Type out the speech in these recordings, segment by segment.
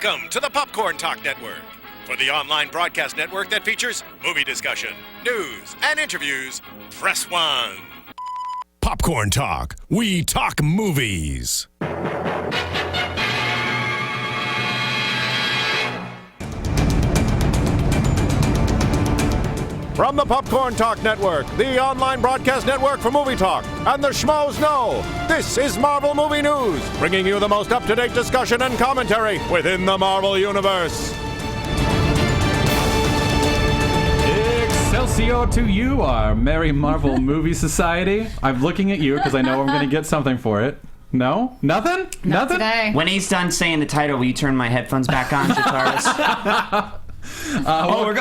Welcome to the Popcorn Talk Network, for the online broadcast network that features movie discussion, news, and interviews. Press 1. Popcorn Talk. We talk movies. From the Popcorn Talk Network, the online broadcast network for movie talk, and the schmoes know, this is Marvel Movie News, bringing you the most up-to-date discussion and commentary within the Marvel Universe. Excelsior to you, our merry Marvel Movie Society. I'm looking at you because I know I'm going to get something for it. No? Nothing? Not Nothing? today. When he's done saying the title, will you turn my headphones back on, Jataris?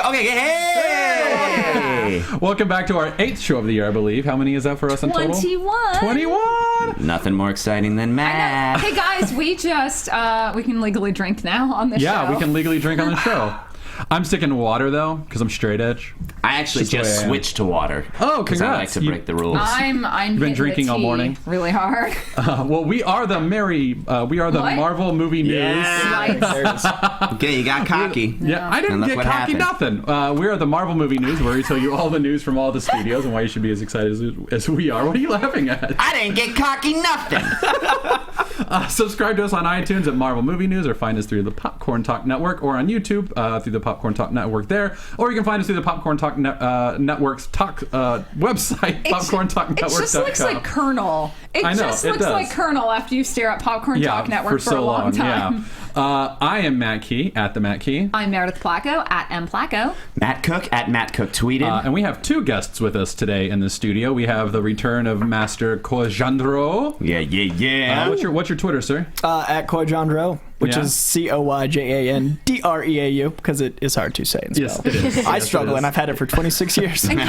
Okay, hey! Welcome back to our 8th show of the year, I believe. How many is that for us in total? 21. 21! Nothing more exciting than math. Hey guys, we can legally drink now on the show. Yeah, we can legally drink on the show. I'm sticking to water, though, because I'm straight edge. I actually just switched to water. Oh, because I like congrats. to break the rules. I'm been drinking the all tea morning? really hard. Well, we are the What? Marvel Movie News. Yeah. Okay, you got cocky. Yeah, I didn't And look get what cocky happened. nothing. We are the Marvel Movie News, where we tell you all the news from all the studios and why you should be as excited as we are. What are you laughing at? I didn't get cocky nothing. Subscribe to us on iTunes at Marvel Movie News, or find us through the Popcorn Talk Network, or on YouTube through the Popcorn Talk Network there, or you can find us through the Popcorn Talk Network's website, popcorntalknetwork.com. It just looks like Colonel. I know, just it looks does. like Colonel after you stare at Popcorn Talk Network for so a long time. Yeah. I am Matt Key at the Matt Key. I'm Meredith Placco at M Placco. Matt Cook at Matt Cook tweeted. And we have two guests with us today in the studio. We have the return of Master Kojandro. Yeah. What's your Twitter, sir? At Kojandro, which Yeah. is COYJANDREAU, because it is hard to say and spell. Yes, it is. I Yes, struggle, it is. and I've had it for 26 years. And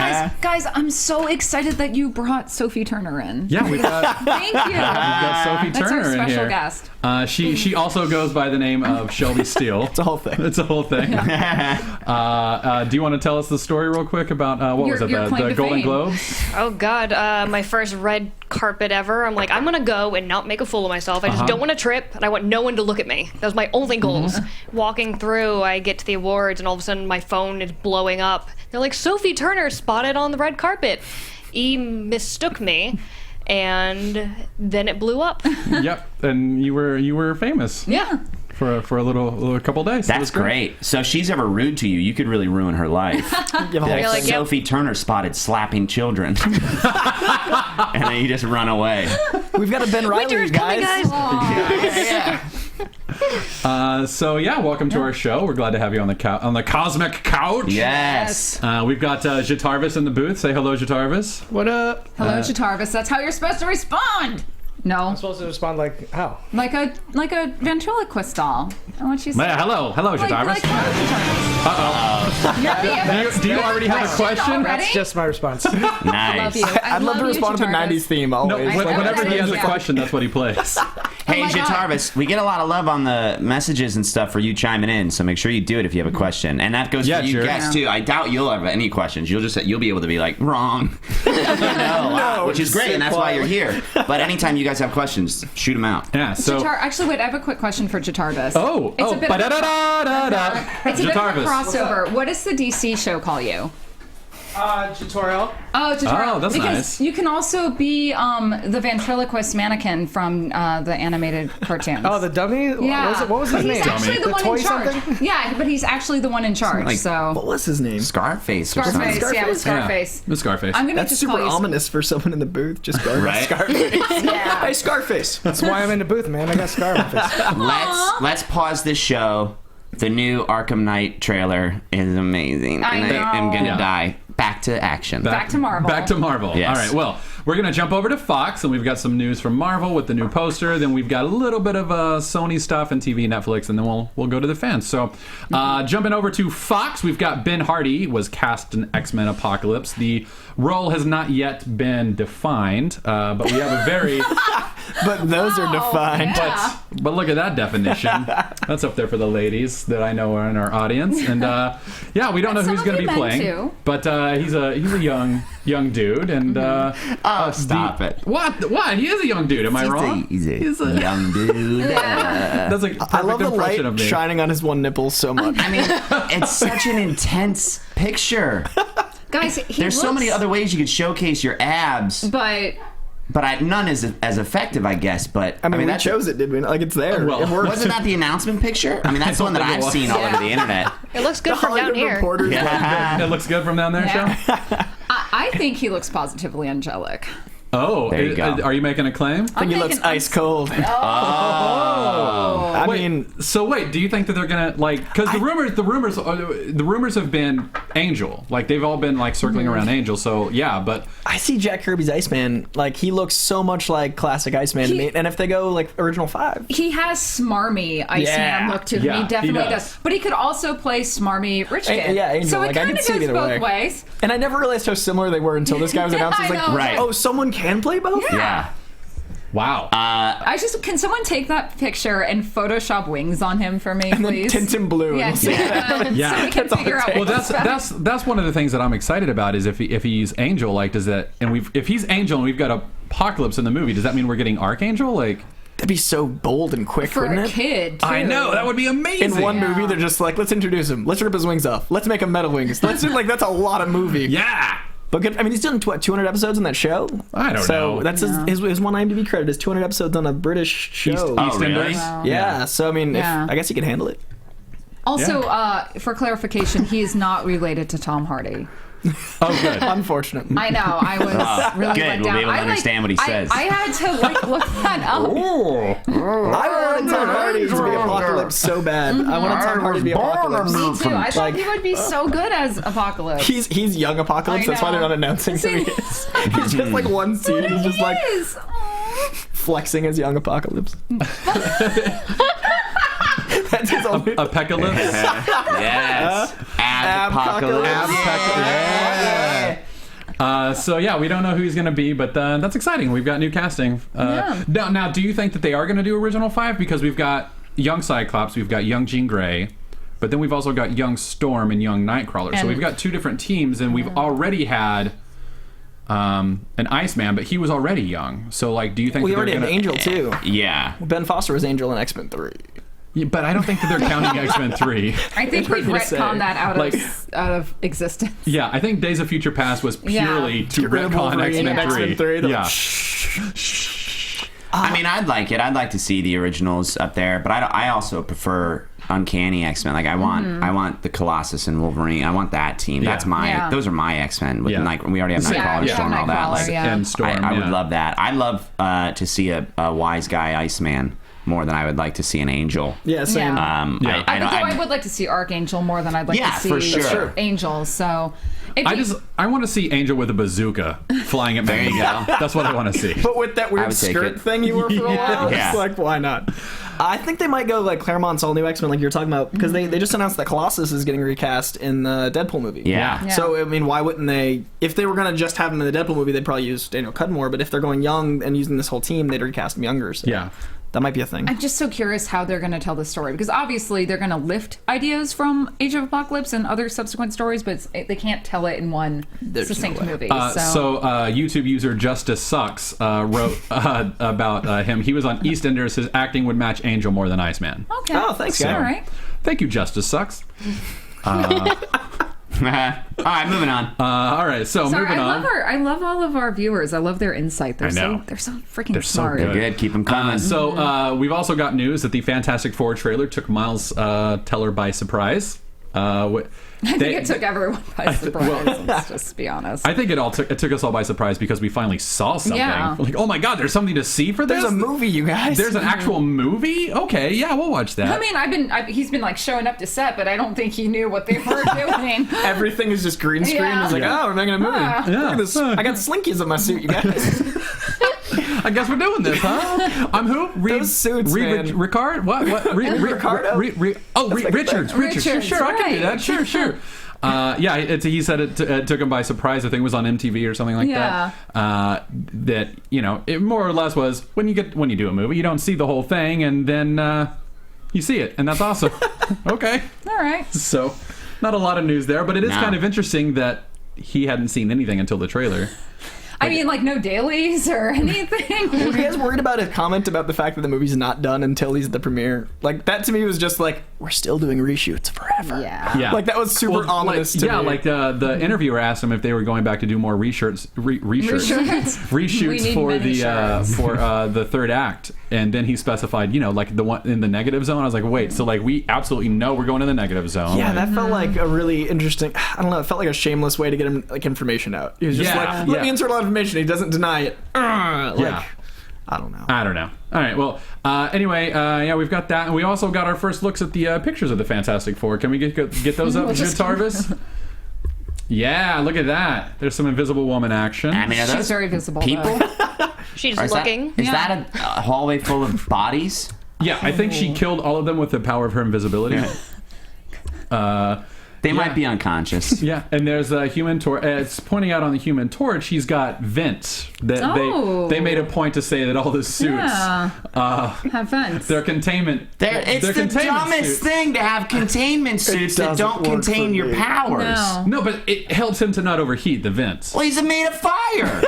guys, I'm so excited that you brought Sophie Turner in. Yeah, we've got Thank you. Sophie That's Turner our in special here. guest. She also goes by the name of Shelby Steele. It's a whole thing. It's a whole thing. Do you want to tell us the story real quick about Your claim the to Golden fame. Globes? Oh God, my first red carpet ever. I'm like, I'm gonna go and not make a fool of myself. I just don't want to trip, and I want no one to look at me. That was my only goals. Walking through, I get to the awards, and all of a sudden my phone is blowing up. They're like, Sophie Turner spotted on the red carpet. He mistook me, and then it blew up. Yep, and you were famous. Yeah. For a couple days. It That's was great. So if she's ever rude to you, you could really ruin her life. You have a whole Like, thing. Sophie Turner spotted slapping children. And then you just run away. We've got a Ben Riley, Winter's coming, guys. So welcome to our show. We're glad to have you on the cosmic couch. Yes. We've got Jatarvis in the booth. Say hello, Jatarvis. What up? Hello, Jatarvis. That's how you're supposed to respond. No, I'm supposed to respond like how? like a ventriloquist doll. And what she said. Hello, Jatarvis. Jatarvis. Do you already have a question? Already? That's just my response. Love Nice. you. I'd love to respond to the Jatarvis. 90s theme always. No, whenever he has a Yeah. question, that's what he plays. Hey, Oh my God. Jatarvis, we get a lot of love on the messages and stuff for you chiming in, so make sure you do it if you have a question. And that goes Yeah, for you sure. guests, too. I doubt you'll have any questions. You'll be able to be like, wrong. Which is great, and that's why you're here. But anytime you guys have questions, shoot them out. Yeah. So. Actually, wait, I have a quick question for Jatarvis. It's a bit of a Jatarvis. crossover. What does the DC show call you? Tutorial. Oh, Jatarvis. Oh, that's because nice. you can also be the ventriloquist mannequin from the animated cartoons. Oh, the dummy? yeah. What was his But name? he's actually the one toy in charge. something? Yeah, but he's actually the one in charge. Like- so What was his name? Scarface or something. Scarface, yeah, it was Scarface. Yeah, Scarface. I'm gonna That's just super call you ominous for someone in the booth. Just going Right? Scarface. Yeah. Hey, Scarface. That's why I'm in the booth, man. I got scar on my face. Let's pause this show. The new Arkham Knight trailer is amazing. I and know. I am going to Yeah. die. Back to action. Back to Marvel. Back to Marvel. Yes. All right. Well, we're going to jump over to Fox, and we've got some news from Marvel with the new poster. Then we've got a little bit of Sony stuff and TV, Netflix, and then we'll go to the fans. So, jumping over to Fox, we've got Ben Hardy was cast in X-Men Apocalypse. The role has not yet been defined, but we have a very But those are defined. Yeah. But look at that definition. That's up there for the ladies that I know are in our audience. And we don't know who Some he's of going to you be men, playing. too. But he's a young dude, and I Oh, stop it. What? He is a young dude. Am I wrong? He's a young dude. That's a perfect I love the impression light of me. shining on his one nipple so much. I mean, it's such an intense picture. Guys, There's so many other ways you could showcase your abs, But none is as effective, I guess. But I mean, we that's chose it, did we? Like, it's there. Well, it works. Wasn't that the announcement picture? I mean, that's the one that think it I've was. seen all over the internet. It looks good from down Hollywood here. Reporter's Yeah. It looks good from down there, Yeah. Sean? I think he looks positively angelic. Oh, There you go. Are you making a claim? I think he looks ice cold. Oh. I wait, mean, so wait, do you think that they're gonna because the rumors have been Angel, like they've all been like circling around Angel. So yeah, but I see Jack Kirby's Iceman. Like, he looks so much like classic Iceman to me. And if they go like original 5, He has smarmy Iceman Yeah. look to him. Yeah, He definitely he does. does. But he could also play smarmy rich kid. yeah, Angel. So it Like, I kind could of see it goes either both way. ways. and I never realized how similar they were until this guy was announced. It's I like, know. Right. oh, someone can play both. Yeah. wow. Can someone take that picture and Photoshop wings on him for me, And then please? tint him blue. Yeah, And we'll see that. Yeah. So we can That's all figure it out. takes. Well, that's one of the things that I'm excited about is if he's Angel, like does that, and if he's Angel and we've got Apocalypse in the movie, does that mean we're getting Archangel? Like, That'd be so bold and quick, for wouldn't a it? kid. Too. I know that would be amazing. In one Yeah. movie, they're just like, let's introduce him. Let's rip his wings off. Let's make him metal wings. Let's do that's a lot of movie. Yeah. But good, I mean, he's done 200 episodes on that show. I don't so know. that's his one IMDb credit is 200 episodes on a British show. Oh, really? EastEnders? Wow. Yeah. So I mean, Yeah. I guess he can handle it. Also, for clarification, he is not related to Tom Hardy. Oh, good. Unfortunately. I know. I was really good. let We'll down. be able to understand what he says. I had to look that up. I wanted Tom Hardy to be Apocalypse so bad. I wanted Tom Hardy to be Apocalypse. Me too. I thought Like- he would be so good as Apocalypse. He's young Apocalypse. I That's why they're know. not announcing who he is. He's just like one scene. He's just like Yes. Aw. flexing as young Apocalypse. That's his only. Apocalypse. Yes. Apocalypse. So yeah, we don't know who he's going to be, but that's exciting. We've got new casting. Now, do you think that they are going to do original 5? Because we've got young Cyclops, we've got young Jean Grey, but then we've also got young Storm and young Nightcrawler. So And- we've got 2 different teams, and we've already had an Iceman, but he was already young. So like, do you think We that they're already have gonna... Angel too. Yeah. Ben Foster was Angel in X-Men 3. Yeah, but I don't think that they're counting X-Men 3. I think hard we've for me to say. retconned that out Like- of existence. Yeah, I think Days of Future Past was purely to Get rid of retcon Wolverine X-Men and 3. X-Men 3. They're Yeah. like, I mean, I'd like it. I'd like to see the originals up there, but I also prefer Uncanny X-Men. Like I want the Colossus and Wolverine. I want that team. Yeah. That's my. Yeah. Those are my X-Men. With Yeah. we already have Yeah, Nightcrawler, yeah, Storm, and all that. Nightcrawler, Like, yeah. And Storm. I would yeah. love that. I'd love to see a wise guy Iceman more than I would like to see an Angel. yeah, same. Yeah. Yeah. I would like to see Archangel more than I'd like Yeah, to see for sure. Angel. So I want to see Angel with a bazooka flying at me. There you go. That's what I want to see. But with that I weird would take skirt it. thing you wore for a while, Yeah. it's like, why not? I think they might go like Claremont's all new X-Men, like you're talking about, because they just announced that Colossus is getting recast in the Deadpool movie. Yeah. Yeah. So, I mean, why wouldn't they? If they were going to just have him in the Deadpool movie, they'd probably use Daniel Cudmore, but if they're going young and using this whole team, they'd recast him younger. So Yeah. that might be a thing. I'm just so curious how they're going to tell the story, because obviously they're going to lift ideas from Age of Apocalypse and other subsequent stories, but they can't tell it in one succinct movie. YouTube user Justice Sucks wrote about him. He was on EastEnders. His acting would match Angel more than Iceman. Okay. Oh, thanks, guy. All right. Thank you, Justice Sucks. All right, moving on. All right, so Sorry, moving on. I love all of our viewers. I love their insight. They're I know. they're so freaking They're so smart. good. Good. Keep them coming. So we've also got news that the Fantastic Four trailer took Miles Teller by surprise. I think it took everyone by surprise. Let's just be honest. I think it took us all by surprise because we finally saw something. Yeah. Like, oh my God, there's something to see for this. There's a movie, you guys. There's an actual movie. Okay, yeah, we'll watch that. I mean, he's been like showing up to set, but I don't think he knew what they were doing. Everything is just green screen. Yeah. He's like, Yeah. oh, we're making a movie. Yeah. Look at this. I got slinkies on my suit, you guys. I guess we're doing this, huh? I'm who? Those suits, man. Ricard? What? Ricardo? Richards. Richards, Sure, I can do right. that. Sure. He said it took him by surprise. I think it was on MTV or something like Yeah. that. That it more or less was when you do a movie, you don't see the whole thing, and then you see it, and that's awesome. Okay. All right. So, not a lot of news there, but it is No. kind of interesting that he hadn't seen anything until the trailer. I mean, like no dailies or anything. Were you guys worried about his comment about the fact that the movie's not done until he's at the premiere? Like, that to me was just like, we're still doing reshoots forever. Yeah. Like, that was super ominous to me. Yeah, like the interviewer asked him if they were going back to do more reshoots for the third act, and then he specified, like the one in the negative zone. I was like, wait, so like we absolutely know we're going to the negative zone. Yeah, that felt like a really interesting. I don't know. It felt like a shameless way to get him like information out. He was just like, let me insert a lot of information. He doesn't deny it. I don't know. All right. Well, anyway, we've got that, and we also got our first looks at the pictures of the Fantastic Four. Can we get those up, Jude Tarvis? Yeah, look at that. There's some Invisible Woman action. I mean, are those She's very visible. people? She's Is looking. that a hallway full of bodies? Yeah, I think she killed all of them with the power of her invisibility. They might be unconscious. Yeah, and there's a Human Torch. It's pointing out on the Human Torch, he's got vents. That they made a point to say that all the suits have vents. They're containment. It's the dumbest thing to have containment suits that don't contain your powers. No, but it helps him to not overheat the vents. Well, he's made of fire.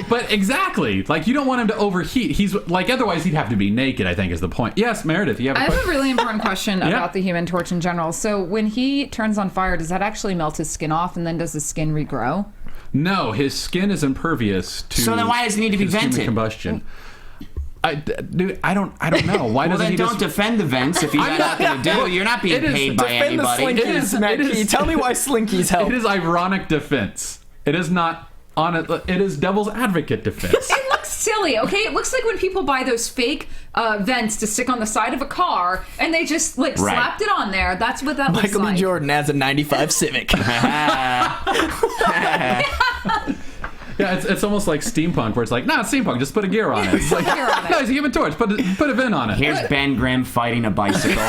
But exactly, like you don't want him to overheat. He's like otherwise he'd have to be naked. I think is the point. Yes, Meredith, you have. I have a really important question about the Human Torch in general. So when he turns on fire, does that actually melt his skin off, and then does his skin regrow? No, his skin is impervious to. So then why does it need to be vented? Human combustion. Dude, I don't know. Why doesn't he don't defend the vents if you got nothing to do. You're not being paid by anybody. Defend the Slinkies. Tell me why Slinkies help. It is ironic defense. It is not honest. It is devil's advocate defense. It looks silly, okay? It looks like when people buy those fake vents to stick on the side of a car, and they just slapped it on there. That's what that looks like. Michael B. Jordan has a '95 Civic. Yeah, it's almost like steampunk, where it's like, it's steampunk, just put a gear on it. It's like, no, it's a Human Torch, put a vent on it. Here's Ben Grimm fighting a bicycle.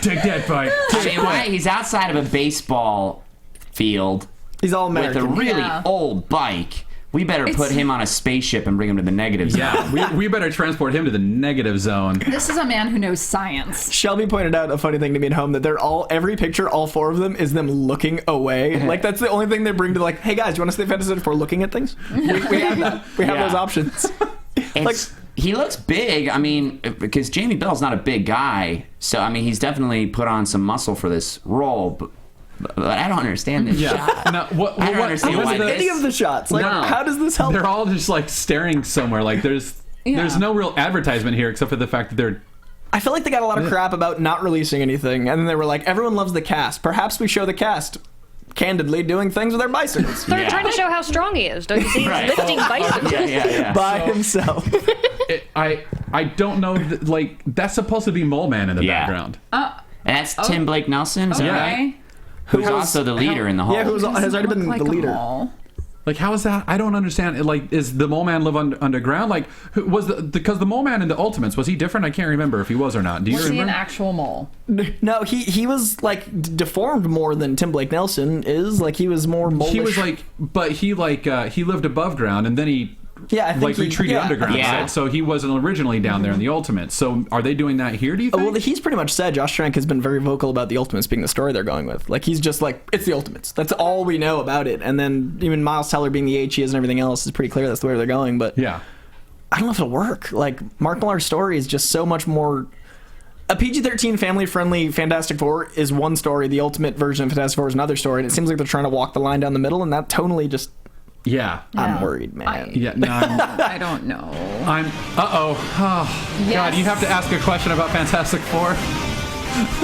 Take that bike. He's outside of a baseball field. He's all American. With a really old bike. We better put him on a spaceship and bring him to the negative zone. Yeah, we better transport him to the negative zone. This is a man who knows science. Shelby pointed out a funny thing to me at home, that every picture, all four of them, is them looking away. Like, that's the only thing they bring to, like, hey guys, you want to stay Fantastic Four looking at things? We have that. We have those options. He looks big. I mean, because Jamie Bell's not a big guy, so I mean, he's definitely put on some muscle for this role. But I don't understand this shot. No, I don't understand why any of the shots. Like, how does this help? They're all just like staring somewhere. Like there's no real advertisement here except for the fact that they're. I feel like they got a lot of crap about not releasing anything, and then they were like, everyone loves the cast. Perhaps we show the cast candidly doing things with their bicycles. They're trying to show how strong he is. Don't you see? He's lifting bicycles. By himself. I don't know. Like that's supposed to be Mole Man in the background. And that's Tim Blake Nelson. Is that right? Who's also the leader in the Hall. Yeah, has already been the leader. Like, how is that? I don't understand. Like, is the Mole Man live underground? Like, because the Mole Man in the Ultimates, was he different? I can't remember if he was or not. Do you remember? Was he an actual mole? No, he was like deformed more than Tim Blake Nelson is. Like, he was more mole. He was like, but he lived above ground, and then he. Yeah, I think retreated underground. Yeah. Right? So he wasn't originally down there in the Ultimates. So are they doing that here, do you think? Well, he's pretty much said, Josh Trank has been very vocal about the Ultimates being the story they're going with. Like, he's just like, it's the Ultimates. That's all we know about it. And then even Miles Teller being the age he is and everything else is pretty clear that's the way they're going. But yeah, I don't know if it'll work. Like, Mark Millar's story is just so much more... A PG-13 family-friendly Fantastic Four is one story. The Ultimate version of Fantastic Four is another story. And it seems like they're trying to walk the line down the middle, and that tonally just... Yeah. I'm worried, man. I don't know. Oh, God, you have to ask a question about Fantastic Four?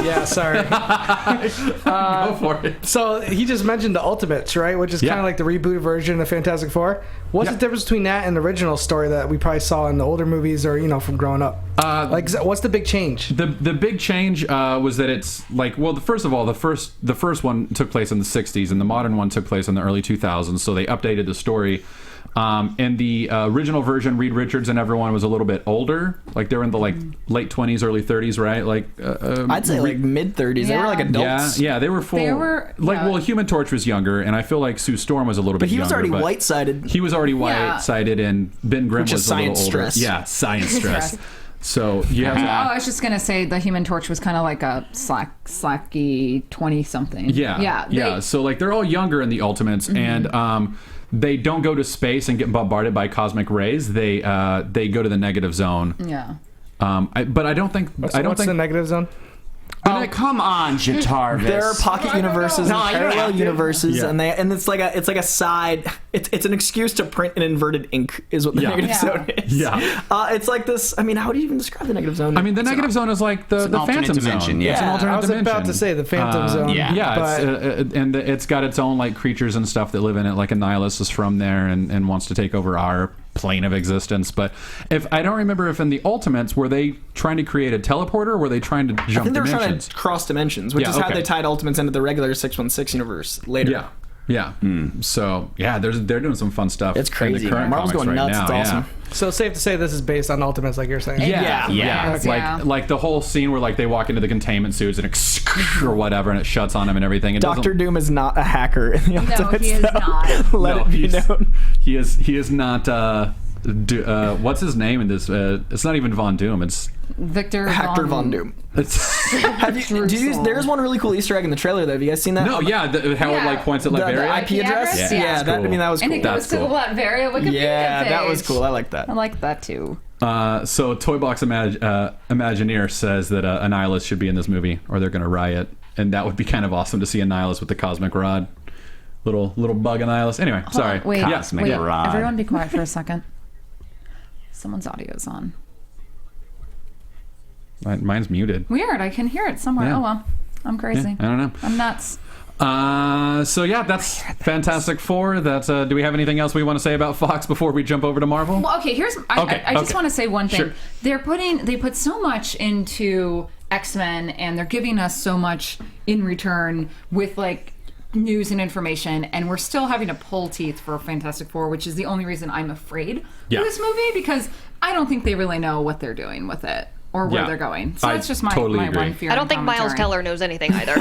Yeah, sorry. Go for it. So he just mentioned the Ultimates, right? Which is kind of like the rebooted version of Fantastic Four. What's the difference between that and the original story that we probably saw in the older movies or, from growing up? What's the big change? The big change was that it's like, well, first of all, the first one took place in the 60s and the modern one took place in the early 2000s, so they updated the story. In the original version, Reed Richards and everyone was a little bit older. Like, they were in the late 20s, early 30s, right? Like I'd say mid 30s. They were like adults. Yeah, they were full. Well, Human Torch was younger, and I feel like Sue Storm was a little bit younger. But he was already white-sided. He was already white-sided, and Ben Grimm was a little older. Stress. Yeah, science stress. So you have. I was just gonna say the Human Torch was kind of like a slacky 20-something. Yeah. So like they're all younger in the Ultimates, and they don't go to space and get bombarded by cosmic rays. They go to the negative zone. Yeah. But I don't think What's think the negative zone? Oh, come on, Jatarvis. There are pocket universes No, and you don't parallel have to. universes, Yeah. and it's like a side. It's an excuse to print an inverted ink, is what the Yeah. negative Yeah. zone is. Yeah. It's like this. I mean, how do you even describe the negative zone? I mean, the negative zone is like the an alternate Phantom dimension, zone. yeah. It's an Yeah, alternate I was dimension. about to say the Phantom Zone. Yeah, but and it's got its own like creatures and stuff that live in it. Like Annihilus is from there and wants to take over our plane of existence. But if I don't remember if in the Ultimates were they trying to create a teleporter or were they trying to I jump think they were trying dimensions? to cross dimensions, which Yeah, is how okay. they tied Ultimates into the regular 616 universe later. Yeah. Yeah. So yeah, they're doing some fun stuff. It's crazy. In the current Marvel's comics going right nuts. now. It's awesome. so safe to say this is based on Ultimates, like you're saying. Yeah. Yeah. It's Yeah. like the whole scene where like they walk into the containment suits and it or whatever and it shuts on them and everything. It Doctor doesn't- Doom is not a hacker in the No, Ultimates. he is though. not. Let No, it be known. He is not. What's his name in this? It's not even Von Doom. It's Hector Von Doom. It's Have you? There's one really cool Easter egg in the trailer though. Have you guys seen that? no, yeah. How it Yeah. like points at The Liberia. IP address. address? Yeah, Yeah. that, I mean that was cool. And it goes That's to cool. the Latveria Wikipedia Yeah, that was page. cool. I like that. I like that too. So Toy Box Imagineer says that Annihilus should be in this movie, or they're going to riot, and that would be kind of awesome to see Annihilus with the cosmic rod, little bug Annihilus. Anyway, sorry. Wait, Cosmic wait, rod. everyone be quiet for a second. Someone's audio's on. Mine's muted. Weird, I can hear it somewhere. Yeah. Oh well, I'm crazy. I don't know. I'm nuts. So yeah, that's Fantastic Four. That's. Do we have anything else we want to say about Fox before we jump over to Marvel? Well, okay. I just okay. want to say one thing. Sure. They put so much into X-Men, and they're giving us so much in return with like news and information, and we're still having to pull teeth for Fantastic Four, which is the only reason I'm afraid Yeah. of this movie, because I don't think they really know what they're doing with it or where Yeah. they're going. So I that's just my totally agree. one fear. I don't and think Miles commentary. Teller knows anything either.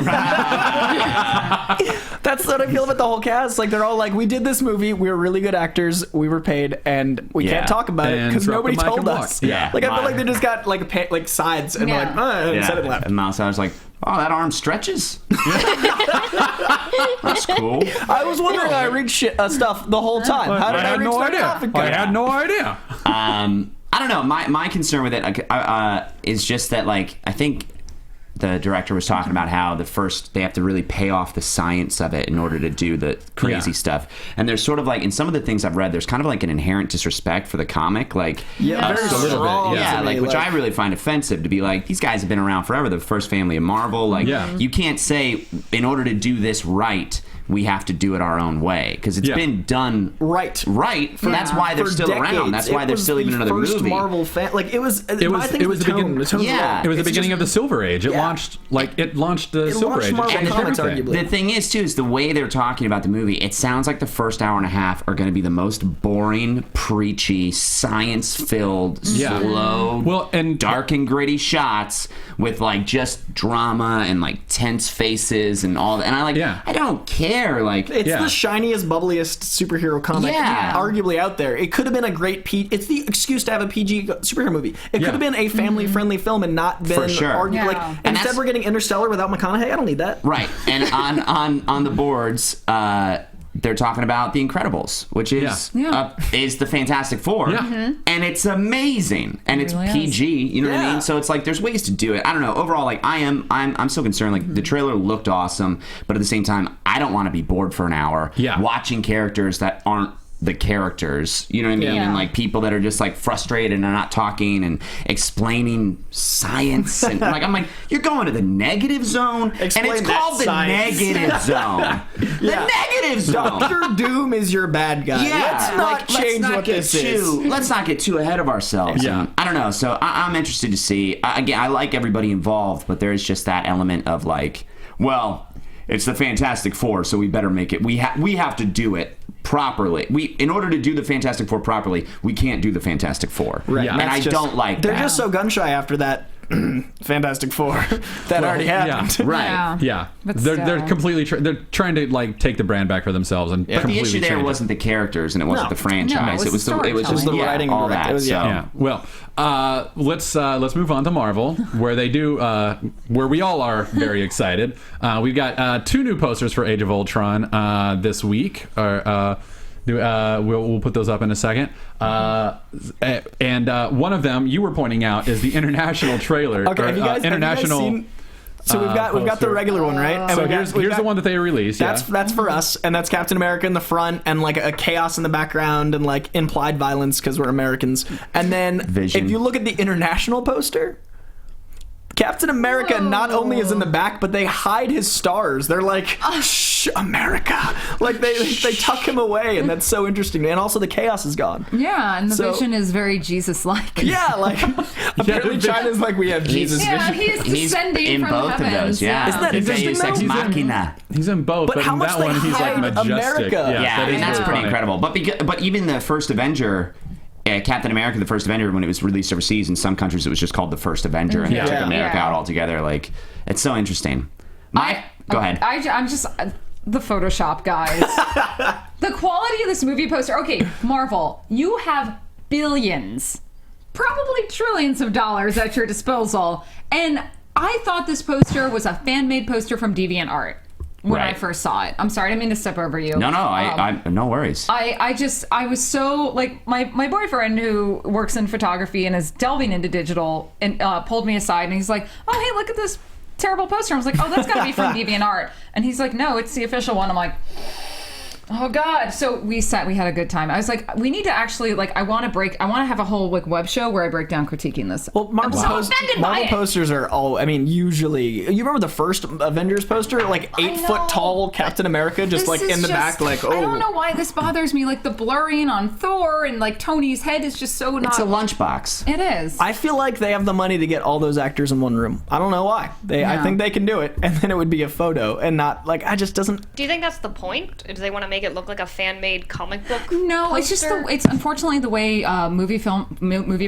That's what I feel about the whole cast. Like they're all like, we did this movie, we were really good actors, we were paid, and we Yeah. can't talk about it And because drop the nobody mic told and walk. us. Yeah. Like I feel like they just got like sides and Yeah. like said it left. And Miles Teller's like, oh, that arm stretches. That's cool. I was wondering how I read stuff the whole time. How did I had read no stuff idea. off and I go? had no idea. I don't know. My concern with it is just that, like, I think the director was talking about how they have to really pay off the science of it in order to do the crazy Yeah. stuff. And there's sort of like, in some of the things I've read, there's kind of like an inherent disrespect for the comic. Like, Yeah, very a little bit, strong. yeah. to me, like which I really find offensive, to be like, these guys have been around forever, the first family of Marvel. Like, Yeah. you can't say, in order to do this right, we have to do it our own way, because it's Yeah. been done Right. That's why they're For still around. decades. That's why It there's was still even the another first movie. Marvel like it was. It was the beginning. The tone was Yeah. wrong. It was the It's beginning just- of the Silver Age. It Yeah. launched the It Silver launched Age. Marvel It changed Comics, everything. arguably. The thing is, too, is the way they're talking about the movie, it sounds like the first hour and a half are going to be the most boring, preachy, science-filled, Yeah. slow, Well, and dark and gritty shots with, like, just drama and, like, tense faces and all that. And I don't care. Like, It's Yeah. the shiniest, bubbliest superhero comic, Yeah. arguably out there. It could have been a great It's the excuse to have a PG superhero movie. It Yeah. could have been a family-friendly film and not been For sure. arguably Yeah. like. And Instead, that's- we're getting Interstellar without McConaughey. I don't need that. right. And on the boards, they're talking about The Incredibles, which is Yeah. is the Fantastic Four, Yeah. and it's amazing, and it's really is. PG. You know what I Yeah. mean? So it's like there's ways to do it. I don't know. Overall, like I'm so concerned. Like the trailer looked awesome, but at the same time, I don't want to be bored for an hour Yeah. watching characters that aren't the characters, you know what I mean? Yeah. And like people that are just like frustrated and are not talking and explaining science, and like I'm like, you're going to the negative zone, Explain and it's that called the science. negative zone. Yeah. The negative zone. Doctor Doom is your bad guy. Yeah, Let's not change what this is. Let's not get too ahead of ourselves. Yeah. And I don't know. So I'm interested to see. Again, I like everybody involved, but there is just that element of like, well, it's the Fantastic Four, so we better make it. We have to do it properly. In order to do the Fantastic Four properly, we can't do the Fantastic Four. Right. Yeah. And That's I just- don't like They're that. just so gun shy after that Fantastic Four that already happened. Yeah. Right. Yeah. Yeah, But they're still. completely they're trying to like take the brand back for themselves and But the completely issue there change it. wasn't the characters and it wasn't No. the franchise. No, it was the it was just storytelling. The writing all and that. it was- so. Yeah. Well, let's move on to Marvel, where they do where we all are very excited. We've got 2 new posters for Age of Ultron this week. We'll put those up in a second. And one of them you were pointing out is the international trailer. Okay, have you guys seen? So we've got the regular one, right? And So here's the one that they released. That's for us, and that's Captain America in the front, and like a chaos in the background, and like implied violence because we're Americans. And then if you look at the international poster, Captain America not only is in the back, but they hide his stars. They're like, shh, America. Like they tuck him away, and that's so interesting. And also the chaos is gone. Yeah, and the Vision is very Jesus-like. Yeah, like apparently China's like, we have Jesus Yeah, Vision. he's descending in from both the of heavens. those. Yeah, Isn't that interesting, Deus Ex though? Machina. He's in both, but how in much that they one he's like hide majestic. America. Yeah, and that's pretty funny. incredible. But even the first Avenger, Captain America, the first Avenger, when it was released overseas in some countries, it was just called the first Avenger, and they took America out altogether. Like, it's so interesting. Go ahead. I'm just the Photoshop guys. The quality of this movie poster. Okay, Marvel, you have billions, probably trillions of dollars at your disposal, and I thought this poster was a fan-made poster from DeviantArt when I first saw it. I'm sorry, I didn't mean to step over you. No, I no worries. I was so, like, my boyfriend who works in photography and is delving into digital and pulled me aside and he's like, oh, hey, look at this terrible poster. I was like, oh, that's gotta be from DeviantArt. And he's like, no, it's the official one. I'm like, oh God. So we had a good time. I was like, we need to actually, like, I want to have a whole like web show where I break down critiquing this. Well, Marvel posters are all, I mean, usually, you remember the first Avengers poster? Like 8-foot tall Captain America, just like in the back, like, oh. I don't know why this bothers me. Like the blurring on Thor and like Tony's head is just so not. It's a lunchbox. It is. I feel like they have the money to get all those actors in one room. I don't know why. I think they can do it, and then it would be a photo and not, like, I just doesn't. Do you think that's the point? Do they want to make it look like a fan-made comic book? No, poster? it's just it's unfortunately the way movie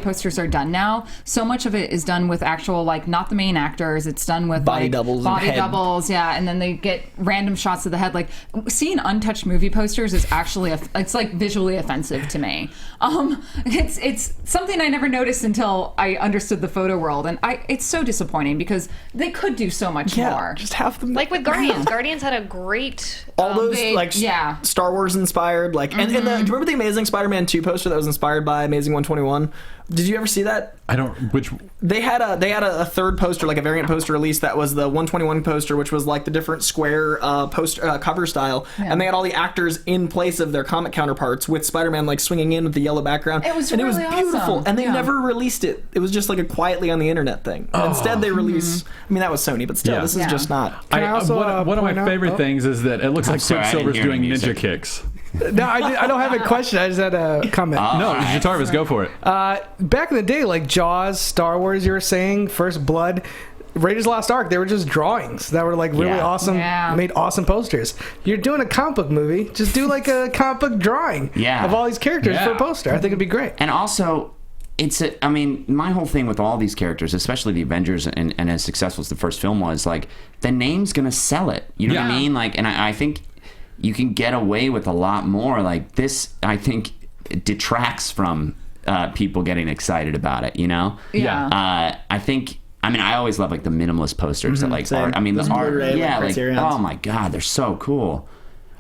posters are done now. So much of it is done with actual, like, not the main actors. It's done with body doubles, yeah, and then they get random shots of the head. Like seeing untouched movie posters is actually it's like visually offensive to me. It's something I never noticed until I understood the photo world, and it's so disappointing because they could do so much more. Just have them Like with Guardians. Guardians had a great all those Star Wars inspired, like, and do you remember the Amazing Spider-Man 2 poster that was inspired by Amazing 121? Did you ever see that? I don't. Which they had a third poster, like a variant poster release that was the 121 poster, which was like the different square poster cover style, and they had all the actors in place of their comic counterparts with Spider-Man like swinging in with the yellow background. It was and really it was beautiful, awesome. and they never released it. It was just like a quietly on the internet thing. And instead, they release. I mean, that was Sony, but still, this is just not. Can I also, one of my favorite things is that it looks like sorry, I didn't Quicksilver's hear doing any ninja music. kicks. No, I don't have a question. I just had a comment. No, Jatarvis, go for it. Back in the day, like Jaws, Star Wars, you were saying, First Blood, Raiders of the Lost Ark, they were just drawings that were like really awesome, made awesome posters. You're doing a comic book movie, just do like a comic book drawing of all these characters for a poster. I think it'd be great. And also, I mean, my whole thing with all these characters, especially the Avengers, and as successful as the first film was, like, the name's gonna sell it. You know what I mean? Like, and I think you can get away with a lot more. Like this, I think, it detracts from people getting excited about it. You know? Yeah. I think. I mean, I always love like the minimalist posters that like art. I mean, the art. Yeah, like oh my god, they're so cool.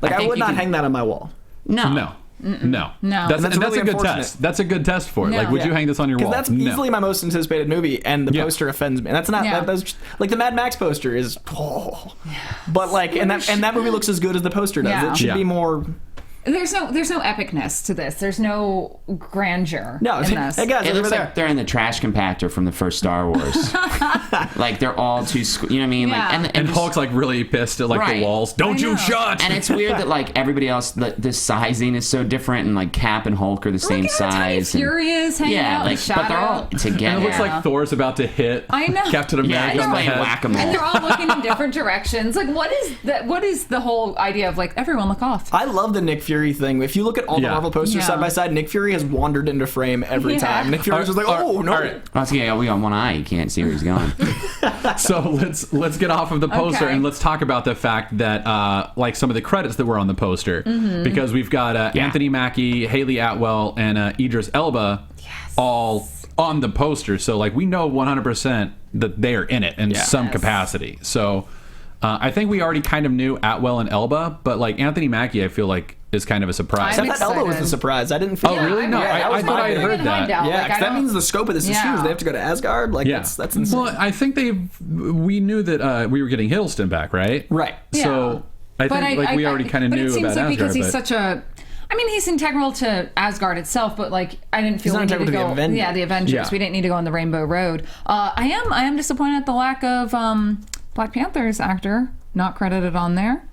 Like I would not hang that on my wall. No. That's really a good unfortunate. test. That's a good test for it. No. Like, would you hang this on your wall? Because that's easily my most anticipated movie, and the poster offends me. And that's not that's like the Mad Max poster is, but like, and that movie looks as good as the poster does. Yeah. It should be more. There's no epicness to this. There's no grandeur. No, in this. hey guys, It over looks there. like they're in the trash compactor from the first Star Wars. Like they're all too, you know what I mean? Yeah. Like, and Hulk's like really pissed at like the walls. Don't you shut! And it's weird that like everybody else, the sizing is so different, and like Cap and Hulk are the same Look at how Tiny size. Fury is hanging out in the but they're all shadow. together. And it looks like Thor's about to hit I know. Captain America he's on the playing head. whack-a-mole. And they're all looking in different directions. Like, what is the whole idea of like everyone look off? I love the Nick Fury thing. If you look at all the Marvel posters side by side, Nick Fury has wandered into frame every time. Nick Fury's just like, oh no. All right. We got one eye. You can't see where he's going. So let's get off of the poster and let's talk about the fact that like some of the credits that were on the poster, because we've got Anthony Mackie, Haley Atwell, and Idris Elba all on the poster. So like we know 100% that they are in it in some capacity. So I think we already kind of knew Atwell and Elba, but like Anthony Mackie, I feel like is kind of a surprise. I'm I thought Elba was a excited. surprise. I didn't feel. Oh, really? No, Yeah, that I was thought my I big- heard We're gonna that. find out. Yeah, Like, because I that don't- means the scope of this is Yeah. huge. They have to go to Asgard. Like that's insane. Well, I think we knew that we were getting Hiddleston back, right? Right. So I think we already kind of but knew it seems about like Asgard. because he's but such a. I mean, he's integral to Asgard itself, but like I didn't feel He's we not needed to integral go. to the Avengers. Yeah, the Avengers. Yeah. We didn't need to go on the Rainbow Road. I am disappointed at the lack of Black Panther's actor not credited on there.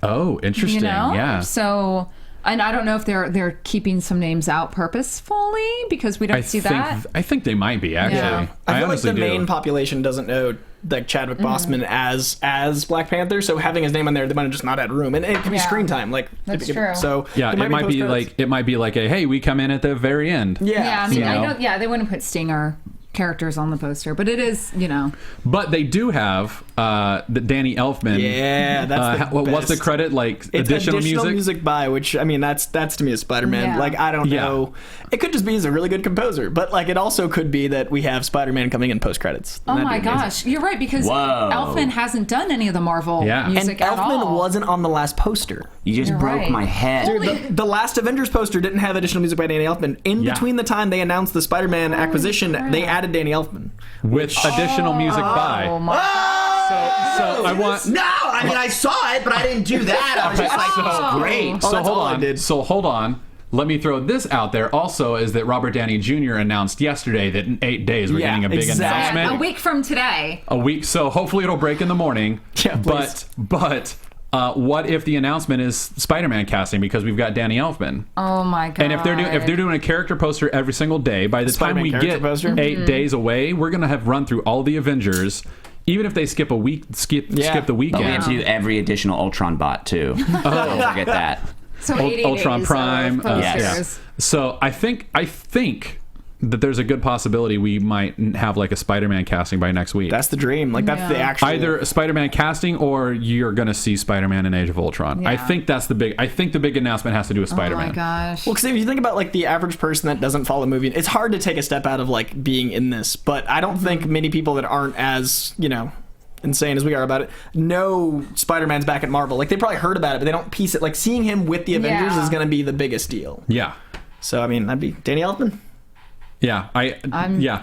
oh, interesting. You know, Yeah. So. And I don't know if they're keeping some names out purposefully because we don't see that. I think they might be actually. Yeah. I feel like honestly the main do. population doesn't know like Chadwick Mm-hmm. Boseman as Black Panther, so having his name on there, they might have just not had room, and it could be Yeah. screen time. Like That's it- true. So Yeah, it might be post-credits. like a hey, we come in at the very end. Yeah, I mean, You know? I know. Yeah, they wouldn't put Stinger characters on the poster, but it is, you know. But they do have the Danny Elfman. Yeah, that's the what's the best. credit? Like It's additional music. by, which I mean that's to me a Spider-Man. Yeah. Like I don't Yeah. know, it could just be he's a really good composer, but like it also could be that we have Spider-Man coming in post credits. Oh my gosh, you're right because Whoa. Elfman hasn't done any of the Marvel Yeah. And music at Elfman all. wasn't on the last poster. You just You're broke right. my head. Dude, the last Avengers poster didn't have additional music by Danny Elfman. In Yeah. between the time they announced the Spider-Man acquisition, they added Danny Elfman. with additional music by. Oh my! So I want. No, I mean I saw it, but I didn't do that. I was just like, Oh. great. Oh, So that's hold all I on. did. So hold on. Let me throw this out there. Also, is that Robert Downey Jr. announced yesterday that in 8 days we're Yeah, getting a big exactly. announcement. A week from today. A week. So hopefully it'll break in the morning. Yeah, please. But what if the announcement is Spider-Man casting because we've got Danny Elfman? Oh my god! And if they're doing a character poster every single day, by the time Spider-Man we character get poster? 8 days away, we're gonna have run through all the Avengers. Even if they skip a week, skip the But we weekend. have to do every additional Ultron bot too. Don't forget that. so 80 Ultron days Prime. of posters. yes. So I think that there's a good possibility we might have like a Spider-Man casting by next week. That's the dream. Like that's the Yeah. actual. Either a Spider-Man casting or you're gonna see Spider-Man in Age of Ultron. I Yeah. think that's the big. I think the big announcement has to do with Oh Spider-Man. my gosh! Well, because if you think about like the average person that doesn't follow movie, it's hard to take a step out of like being in this. But I don't think many people that aren't as insane as we are about it know Spider-Man's back at Marvel. Like they probably heard about it, but they don't piece it. Like seeing him with the Avengers Yeah. is going to be the biggest deal. Yeah. So I mean, that'd be Danny Elfman. Yeah,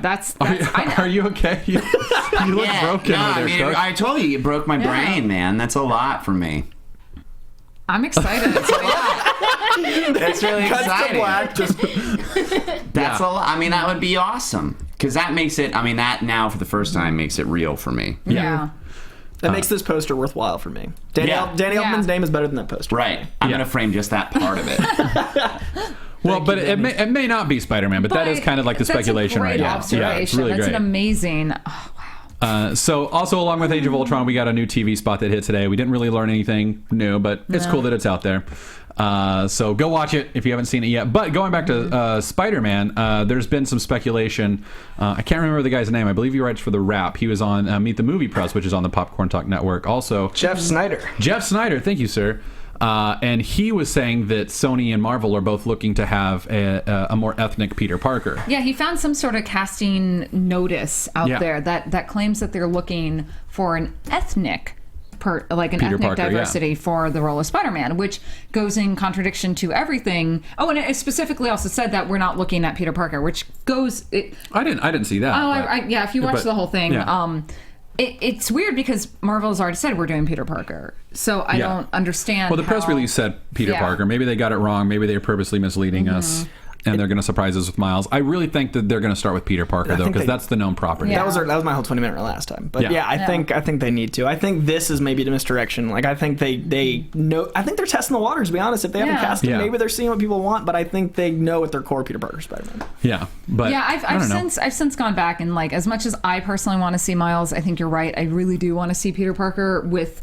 That's Are you okay? You look broken No, over I there, mean, Cook. I told you broke my brain, man. That's a lot for me. I'm excited. So, yeah. That's really Cuts to exciting. black. Just That's a lot. I mean, that would be awesome because that makes it. I mean, that now for the first time makes it real for me. Yeah. that makes this poster worthwhile for me. Danny Yeah. Elfman's name is better than that poster. Right. I'm gonna frame just that part of it. Well, but it may not be Spider-Man, but that is kind of like the speculation that's a right great now. observation. Yeah, it's really That's great. an amazing. Oh, wow. So also along with Age of Ultron, we got a new TV spot that hit today. We didn't really learn anything new, but it's cool that it's out there. So go watch it if you haven't seen it yet. But going back to Spider-Man, there's been some speculation. I can't remember the guy's name. I believe he writes for The Wrap. He was on Meet the Movie Press, which is on the Popcorn Talk Network. Also, Jeff Snyder. Jeff Snyder, thank you, sir. And he was saying that Sony and Marvel are both looking to have a more ethnic Peter Parker. Yeah, he found some sort of casting notice out Yeah. there that claims that they're looking for an ethnic. Peter Ethnic Parker, diversity for the role of Spider-Man, which goes in contradiction to everything. Oh, and it specifically also said that we're not looking at Peter Parker, which goes. I didn't see that. Oh, but- yeah. If you watch but- the whole thing, yeah. it's weird because Marvel has already said we're doing Peter Parker, so I Yeah. don't understand. Well, the press how- release said Peter Yeah. Parker. Maybe they got it wrong. Maybe they're purposely misleading us, and they're going to surprise us with Miles. I really think that they're going to start with Peter Parker, though, think because they- that's the known property. Yeah. That was my whole 20-minute rant last time. But Yeah. yeah, I think they need to. I think this is maybe the misdirection. Like I think they know. I think they're testing the waters. To be honest, if they haven't Yeah. cast him, Yeah. maybe they're seeing what people want. But I think they know at their core Peter Parker Spider-Man. Yeah, but Yeah, I I've don't know. I've since gone back and like as much as I personally want to see Miles, I think you're right. I really do want to see Peter Parker with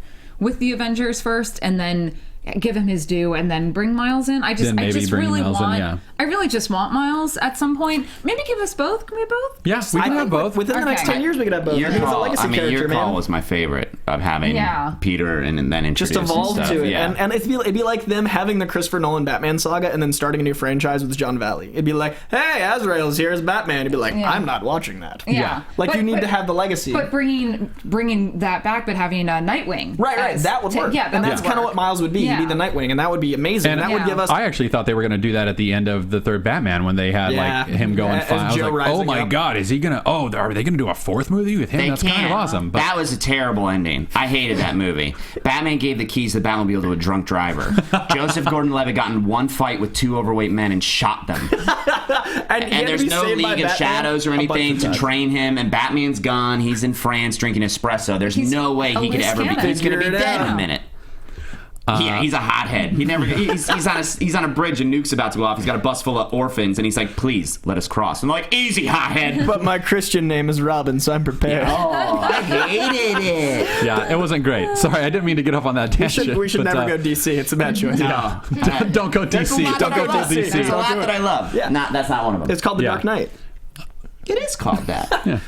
the Avengers first, and then give him his due, and then bring Miles in. I Then maybe just bring really Miles in, want. yeah. I really just want Miles at some point. Maybe give us both. Can we both? Yeah, we I can think have both. within the next Okay. 10 years. We could have both. Your I think it's a call, legacy your character, call man. was my favorite of having Yeah. Peter and then introduce Just evolve and stuff. to it, Yeah. and it'd be like them having the Christopher Nolan Batman saga and then starting a new franchise with John Valley. It'd be like, hey, Azrael's here as Batman. It'd be like, Yeah. I'm not watching that. Yeah. Like But- you need but- to have the legacy. But bringing that back, but having a Nightwing. Right, as- that would work. Yeah, and that's would kind of work. what Miles would be. Yeah. be the Nightwing, and that would be amazing. And that would give us. I actually thought they were going to do that at the end of the third Batman when they had like him going fine. I was like, oh my god, is he gonna? Oh, are they going to do a fourth movie with him? That's kind of awesome. But that was a terrible ending. I hated that movie. Batman gave the keys to the Batmobile to a drunk driver. Joseph Gordon-Levitt got in one fight with two overweight men and shot them. and there's no League of Shadows or anything to train him. And Batman's gone. He's in France drinking espresso. There's no way he could ever be. He's going to be dead in a minute. Yeah, he's a hothead. He's on a bridge and nuke's about to go off. He's got a bus full of orphans, and he's like, "Please let us cross." I'm like, "Easy, hothead." But my Christian name is Robin, so I'm prepared. Yeah. Oh, I hated it. Yeah, it wasn't great. Sorry, I didn't mean to get off on that tangent. We should never go DC. It's a bad choice. No, don't go DC. Don't go to DC. There's a lot that I love. Yeah. That's not one of them. It's called The Dark Knight. It is called that. Yeah.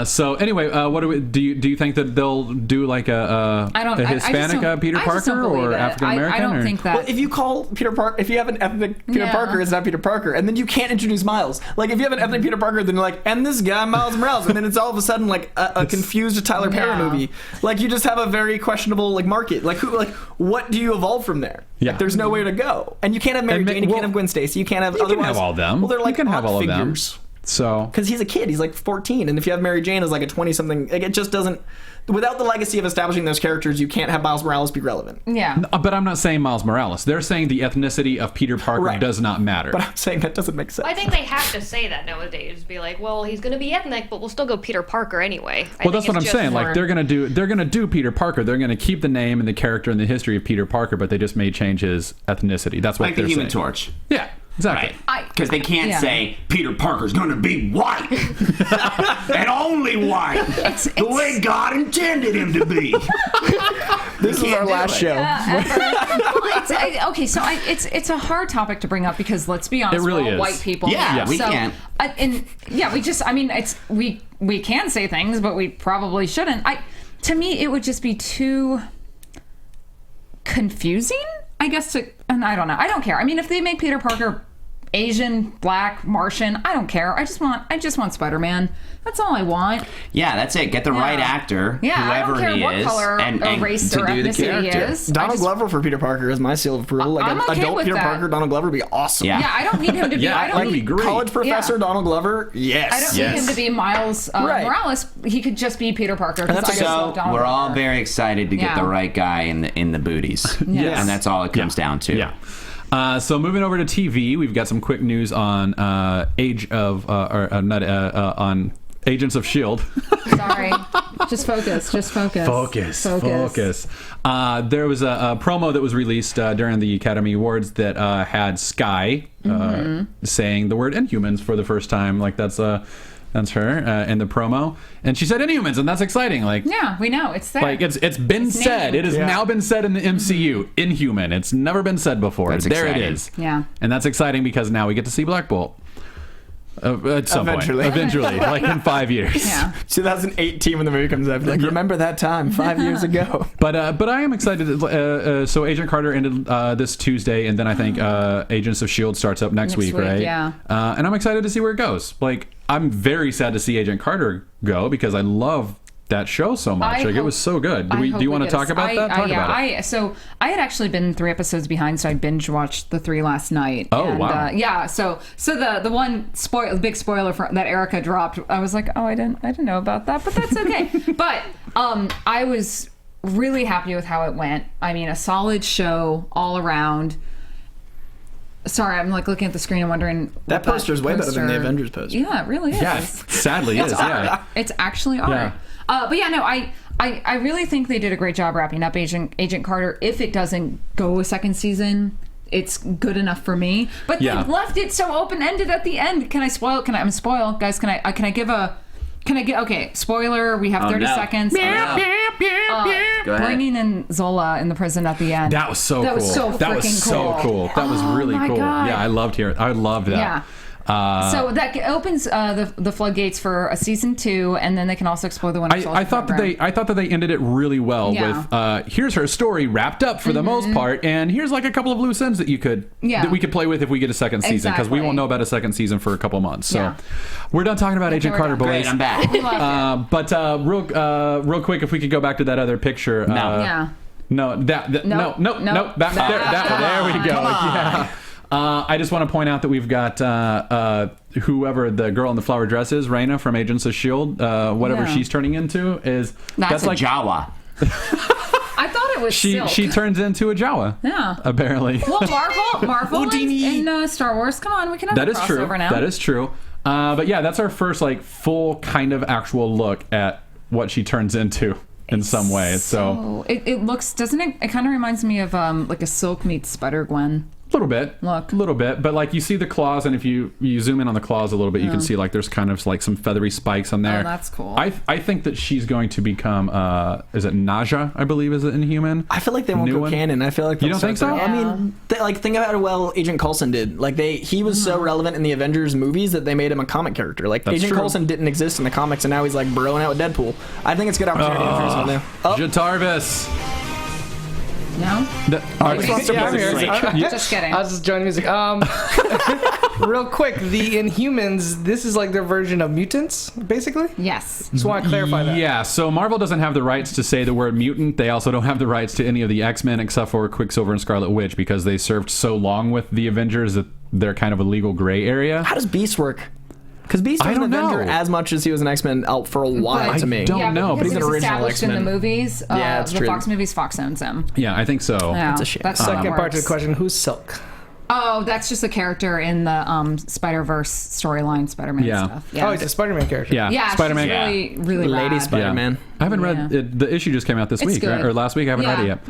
So anyway, what do you think that they'll do like a Hispanic Peter Parker or African American? I don't think that. Well, if you call Peter Parker, if you have an ethnic Peter Parker, it's not Peter Parker, and then you can't introduce Miles. Like if you have an ethnic Peter Parker, then you're like, and this guy Miles Morales, and then it's all of a sudden like a confused Tyler Perry movie. Like you just have a very questionable like market. Like what do you evolve from there? Yeah, like, there's nowhere to go, and you can't have Mary Jane, you can't have Gwen Stacy, you can't have. You can have all of them. Well, they're like you can have all figures. Of them. So, because he's a kid, he's like 14, and if you have Mary Jane as like a 20-something, like, it just doesn't. Without the legacy of establishing those characters, you can't have Miles Morales be relevant. Yeah, but I'm not saying Miles Morales. They're saying the ethnicity of Peter Parker does not matter. But I'm saying that doesn't make sense. I think they have to say that nowadays. Be like, well, he's going to be ethnic, but we'll still go Peter Parker anyway. Well, that's what I'm saying. Like they're gonna do Peter Parker. They're gonna keep the name and the character and the history of Peter Parker, but they just may change his ethnicity. That's what like they're the Human saying. Torch. Yeah. Exactly. Because they can't say Peter Parker's going to be white and only white, the way God intended him to be. This is our last show. Okay, so it's a hard topic to bring up because let's be honest, it really we're all is. white people. Yeah, we can't. We can say things, but we probably shouldn't. To me, it would just be too confusing, I guess. And I don't know. I don't care. I mean, if they make Peter Parker Asian, black, Martian, I don't care. I just want Spider-Man. That's all I want. Yeah, that's it. Get the right actor, whoever I don't care he what is, color and or race or ethnicity he is. Donald Glover for Peter Parker is my seal of approval. Like I'm okay adult with Peter that. Parker, Donald Glover would be awesome. Yeah, I don't need him to be. I don't need college professor Donald Glover. Yes. I don't need him to be Miles Morales. He could just be Peter Parker. So we're all very excited to get the right guy in the booties. Yes. And that's all it comes down to. Yeah. So moving over to TV, we've got some quick news on on Agents of S.H.I.E.L.D. Sorry. Just focus. Focus. There was a promo that was released during the Academy Awards that had Skye saying the word Inhumans for the first time. Like that's her in the promo, and she said Inhumans, and that's exciting. Like we know it's there. Like it's been said. It has now been said in the MCU. Inhuman. It's never been said before. That's there exciting. It is. Yeah, and that's exciting because now we get to see Black Bolt. At some point. Eventually, like in 5 years. Yeah. 2018 when the movie comes out. Like, remember that time 5 years ago. But I am excited. So Agent Carter ended this Tuesday, and then I think Agents of S.H.I.E.L.D. starts up next week, right? Yeah. And I'm excited to see where it goes. Like, I'm very sad to see Agent Carter go because I love that show so much. It was so good. Do you want to talk about that? Talk about it. So I had actually been 3 episodes behind, so I binge watched the 3 last night. Oh, wow. So the one big spoiler that Erica dropped, I was like, oh, I didn't know about that, but that's okay. But I was really happy with how it went. I mean, a solid show all around. Sorry, I'm like looking at the screen and wondering. That poster is way better than the Avengers poster. Yeah, it really is. Yeah, sadly is. Yeah, it's actually art. Yeah. But yeah, no, I really think they did a great job wrapping up Agent Carter. If it doesn't go a second season, it's good enough for me. But they left it so open ended at the end. Can I spoil? I'm spoil, guys. Can I give a? Okay, spoiler. We have 30 seconds. Go ahead. Bringing in Zola in the prison at the end. That was so cool. That was so That was so cool. That was really cool. God. Yeah, I loved that. Yeah. So that opens the floodgates for a season 2, and then they can also explore the Winter Soldier I thought that they ended it really well with here's her story wrapped up for the most part, and here's like a couple of loose ends that we could play with if we get a second season, because we won't know about a second season for a couple months. So we're done talking about Agent Carter, boys. Great, I'm back. But real quick, if we could go back to that other picture. No, no. There we go. Yeah. I just want to point out that we've got whoever the girl in the flower dress is, Raina from Agents of S.H.I.E.L.D., whatever she's turning into is... That's like Jawa. I thought it was Silk. She turns into a Jawa. Yeah. Apparently. Well, Marvel in Star Wars. Come on, we can have a crossover now. That is true. But yeah, that's our first like full kind of actual look at what she turns into in some ways. So it looks, doesn't it? It kind of reminds me of like a Silk meets Spider-Gwen. A little bit. A little bit. But like you see the claws, and if you zoom in on the claws a little bit, you can see like there's kind of like some feathery spikes on there. Oh, that's cool. I think that she's going to become, is it Naja, I believe, is it Inhuman? I feel like they won't go canon. I feel like you don't think so? I mean, think about how well Agent Coulson did. Like he was so relevant in the Avengers movies that they made him a comic character. Like Agent Coulson didn't exist in the comics, and now he's like broing out with Deadpool. I think it's a good opportunity to introduce him now. Jatarvis. No? Just kidding. I was just joining music. Real quick, the Inhumans, this is like their version of mutants, basically? Yes. Just want to clarify that. Yeah, so Marvel doesn't have the rights to say the word mutant. They also don't have the rights to any of the X-Men except for Quicksilver and Scarlet Witch because they served so long with the Avengers that they're kind of a legal gray area. How does Beast work? Because Beast was an Avenger as much as he was an X-Men out for a while to me. I don't know, but he's an original established X-Men. in the movies. Yeah, it's the true. Fox movies, Fox owns him. Yeah, I think so. Yeah, That's a shame. That's how Second it part to the works. question, who's Silk? Oh, that's just a character in the Spider-Verse storyline, Spider-Man stuff. Yeah. Oh, he's a Spider-Man character. Yeah, Spider-Man. she's really, really Lady rad. Spider-Man. I haven't read it. The issue just came out this week, right? Or last week. I haven't read it yet.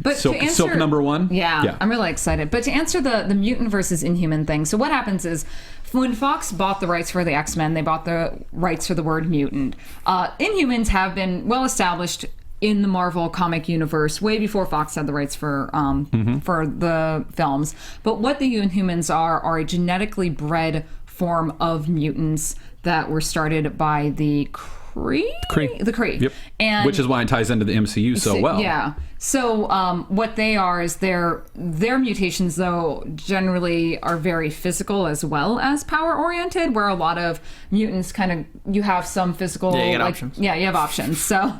But Silk, to answer, Silk #1. Yeah, I'm really excited. But to answer the mutant versus Inhuman thing, so what happens is when Fox bought the rights for the X-Men, they bought the rights for the word mutant. Inhumans have been well established in the Marvel comic universe way before Fox had the rights for the films. But what the Inhumans are a genetically bred form of mutants that were started by the Kree? The Kree. Yep. And which is why it ties into the MCU so well. Yeah. So what they are is their mutations, though, generally are very physical as well as power oriented. Where a lot of mutants kind of you have some physical. Yeah, you get options. Yeah, you have options. So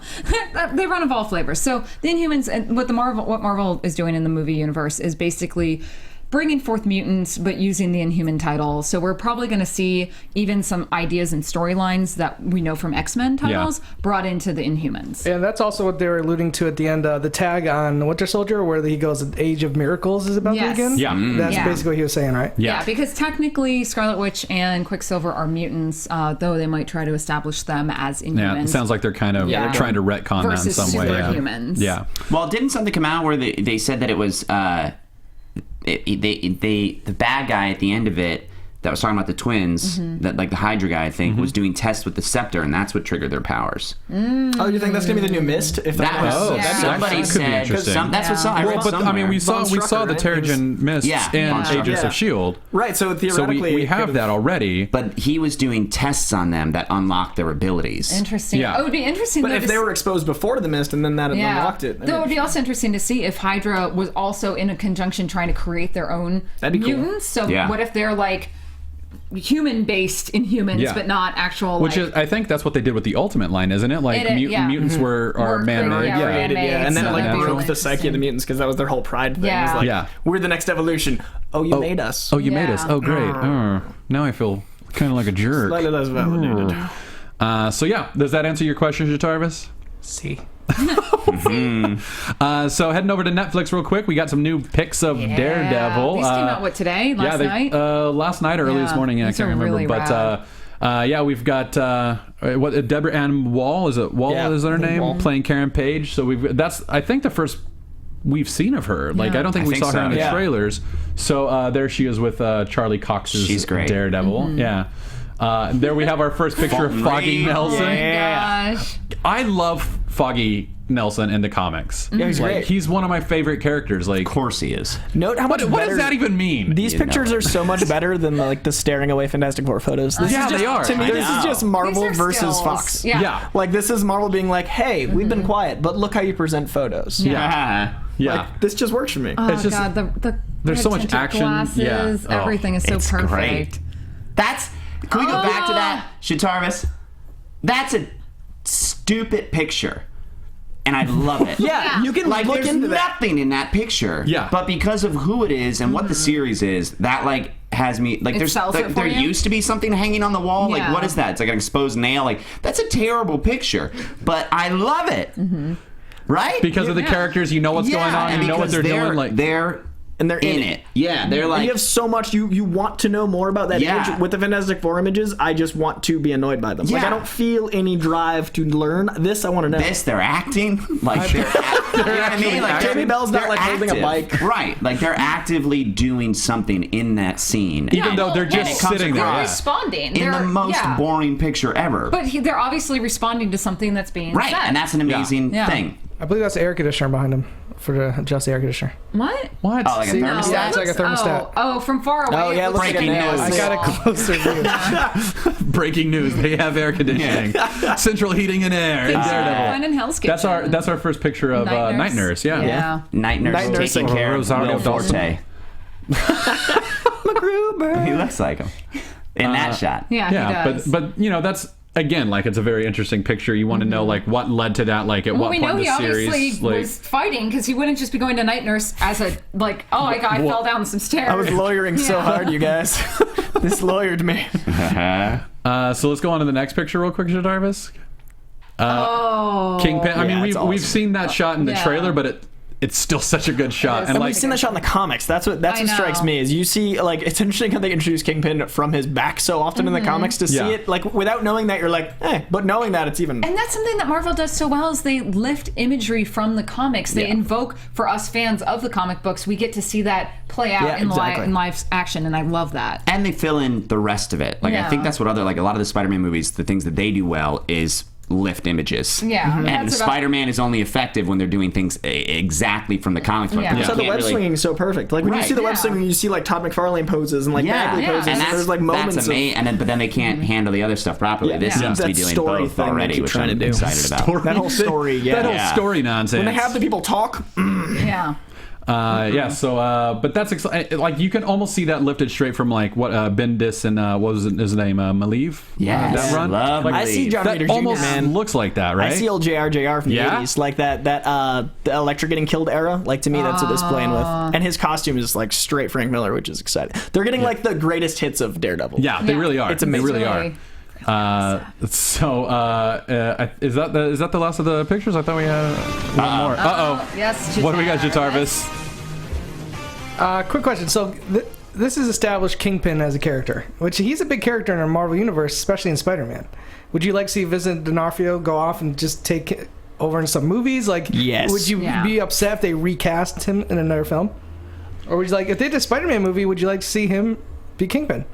they run of all flavors. So the Inhumans and what Marvel is doing in the movie universe is basically bringing forth mutants, but using the Inhuman title. So we're probably going to see even some ideas and storylines that we know from X-Men titles brought into the Inhumans. And that's also what they were alluding to at the end, the tag on Winter Soldier, where he goes, "The Age of Miracles" is about to begin. Yeah. That's basically what he was saying, right? Yeah, because technically Scarlet Witch and Quicksilver are mutants, though they might try to establish them as Inhumans. Yeah, it sounds like they're kind of trying to retcon that in some way. Superhumans. Yeah. Well, didn't something come out where they said that it was the bad guy at the end of it that was talking about the twins, that like the Hydra guy, I think, was doing tests with the scepter, and that's what triggered their powers. Oh, you think that's gonna be the new Mist? If That was somebody could be said. interesting. That's what I read Well, but I mean, we saw Strucker, the right? Terrigen Mists and Von Agents Strucker. of Shield. Right, so So theoretically, we have that already. But he was doing tests on them that unlocked their abilities. Interesting. Yeah. Oh, it would be interesting. But though, if to they s- were exposed before the Mist and then that had unlocked it, Though it would be also interesting to see if Hydra was also in a conjunction trying to create their own That'd be cool. mutants. So Yeah. what if they're like human-based Inhumans, Yeah. but not actual? Which like, is, I think that's what they did with the Ultimate line, isn't it? Like mutants are man-made. yeah, Yeah. man-made. and then So it like that'd be broke really the psyche of the mutants because that was their whole pride thing. Yeah. It was like, Yeah. we're the next evolution. Oh, you made us. Oh, you made Yeah. us. Oh, great. Now I feel kind of like a jerk. Slightly less validated. So yeah, does that answer your question, Jatarvis? See. So heading over to Netflix real quick, we got some new pics of Daredevil. These came out today? Last night? Last night or early this morning. I These can't are remember. really But we've got Deborah Ann Wall. Is it Wall? Yeah, Is her name? Wall. Playing Karen Page. So that's I think the first we've seen of her. Like I don't think we think saw her so. in the Yeah. trailers. So there she is with Charlie Cox's She's great. Daredevil. Yeah. And there we have our first picture of Foggy Nelson. Gosh. I love Foggy Nelson in the comics. Yeah, he's like, great. he's one of my favorite characters. Like, Of course he is. Note how much what better does that even mean? These You pictures know. are so much better than the staring away Fantastic Four photos. This Yeah, is just, they are. To me, I this is know. just Marvel These are versus skills. Fox. Yeah. Like this is Marvel being like, "Hey, we've been quiet, but look how you present photos." Yeah. Like this just works for me. Oh, It's just- God. The there's so much red-tinted action. Glasses, Yeah. Oh, everything is so it's perfect. great. Can we go back to that, Shatarvis? That's a stupid picture. and I love it. Yeah, you can like look there's into that. nothing in that picture. Yeah. But because of who it is and what the series is, that like has me like there's sells it like, for there you? used to be something hanging on the wall. Yeah. Like what is that? It's like an exposed nail. Like that's a terrible picture, but I love it. Right? Because of the characters, you know what's going on, and you know what because they're doing. Like they're in it. Yeah, they're like And you have so much you want to know more about that Yeah. image. With the Fantastic Four images, I just want to be annoyed by them. Like Yeah. I don't feel any drive to learn this. I want to know. they're acting like you know what I mean? Like Jamie Bell's not they're like holding a bike. right? Like they're actively doing something in that scene, even though they're well, just it comes sitting there. They're Yeah. responding. in the They're- most yeah. boring picture ever. But they're obviously responding to something that's being Right, said. and that's an amazing Yeah. thing. I believe that's the air conditioner behind him for the adjust the air conditioner. What? What? Oh, like a See, thermostat? yeah, it's like a thermostat. Oh, from far away. Oh, yeah, it looks look like at a that. nail. I got a closer view. Breaking news: they have air conditioning, central heating and air in Fun Daredevil. in Hell's That's Kitchen. our first picture of Night Nurse. Yeah. Yeah. Night nurse Night taking nursing. care of Rosario Will Dawson. Forte. He looks like him in that shot. Yeah, he Yeah, does. but you know that's again like it's a very interesting picture. You want to know like what led to that, like at Well, what we point know in he the series. obviously Like, was fighting because he wouldn't just be going to night nurse as a like, oh, I fell down some stairs. I was lawyering so Yeah. hard, you guys. This lawyered me. so let's go on to the next picture real quick, Jarvis. Kingpin. I mean, Yeah, it's we've awesome. seen that shot in the Yeah. trailer, but it's still such a good shot. is. And And like, we've seen that shot in the comics. That's what I strikes know. me is you see like it's interesting how they introduce Kingpin from his back so often in the comics to Yeah. see it like without knowing that you're like, but knowing that it's even. And that's something that Marvel does so well is they lift imagery from the comics. They invoke for us fans of the comic books. We get to see that play out Yeah, in exactly. live action, and I love that. And they fill in the rest of it. Like I Yeah. think that's what other like a lot of the Spider-Man movies, the things that they do well is lift images. Yeah, And that's about- Spider-Man is only effective when they're doing things exactly from the comic book. Yeah. You So the can't web really- swinging is so perfect. Like when you Right. see the web Yeah. swinging, you see like Todd McFarlane poses and like Bagley poses. and And that's there's like moments that's of amazing. And then but then they can't handle the other stuff properly. Yeah. This Yeah. seems to be That doing story both thing they already, keep which trying I'm to do. excited about. that whole story. that whole Yeah. story nonsense. When they have the people talk, Yeah. Yeah, so but that's like you can almost see that lifted straight from like what Bendis and what was his name, Maleev. Yes, that run. love Like, I see John that Peter Jr. almost man. looks like that, right? I see old JR from the Yeah? 80s, like that the Electra getting killed era. Like to me, that's what this playing with. And his costume is like straight Frank Miller, which is exciting. They're getting like the greatest hits of Daredevil. Yeah, they really are. It's amazing. They really are. Is that the last of the pictures? I thought we had one more. Yes. What do we got, Jarvis? Quick question. So this is established Kingpin as a character, which he's a big character in our Marvel universe, especially in Spider-Man. Would you like to see Vincent D'Onofrio go off and just take it over in some movies? Like, Yes. Would you be upset if they recast him in another film? Or would you like, if they did a Spider-Man movie, would you like to see him be Kingpin?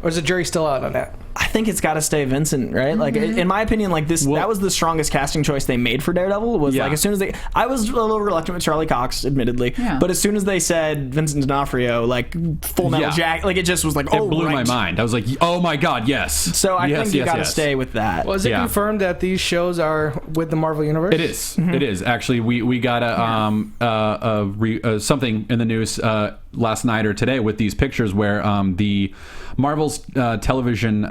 Or is the jury still out on that? I think it's got to stay Vincent, right? Like, in my opinion, like this, that was the strongest casting choice they made for Daredevil. Was like as soon as I was a little reluctant with Charlie Cox, admittedly, but as soon as they said Vincent D'Onofrio, like Full Metal Jacket, like it just was like, it blew my mind. I was like, oh my god, yes. So I think you got to stay with that. Was it confirmed that these shows are with the Marvel universe? It is. It is actually. We got something in the news last night or today with these pictures where the Marvel Television's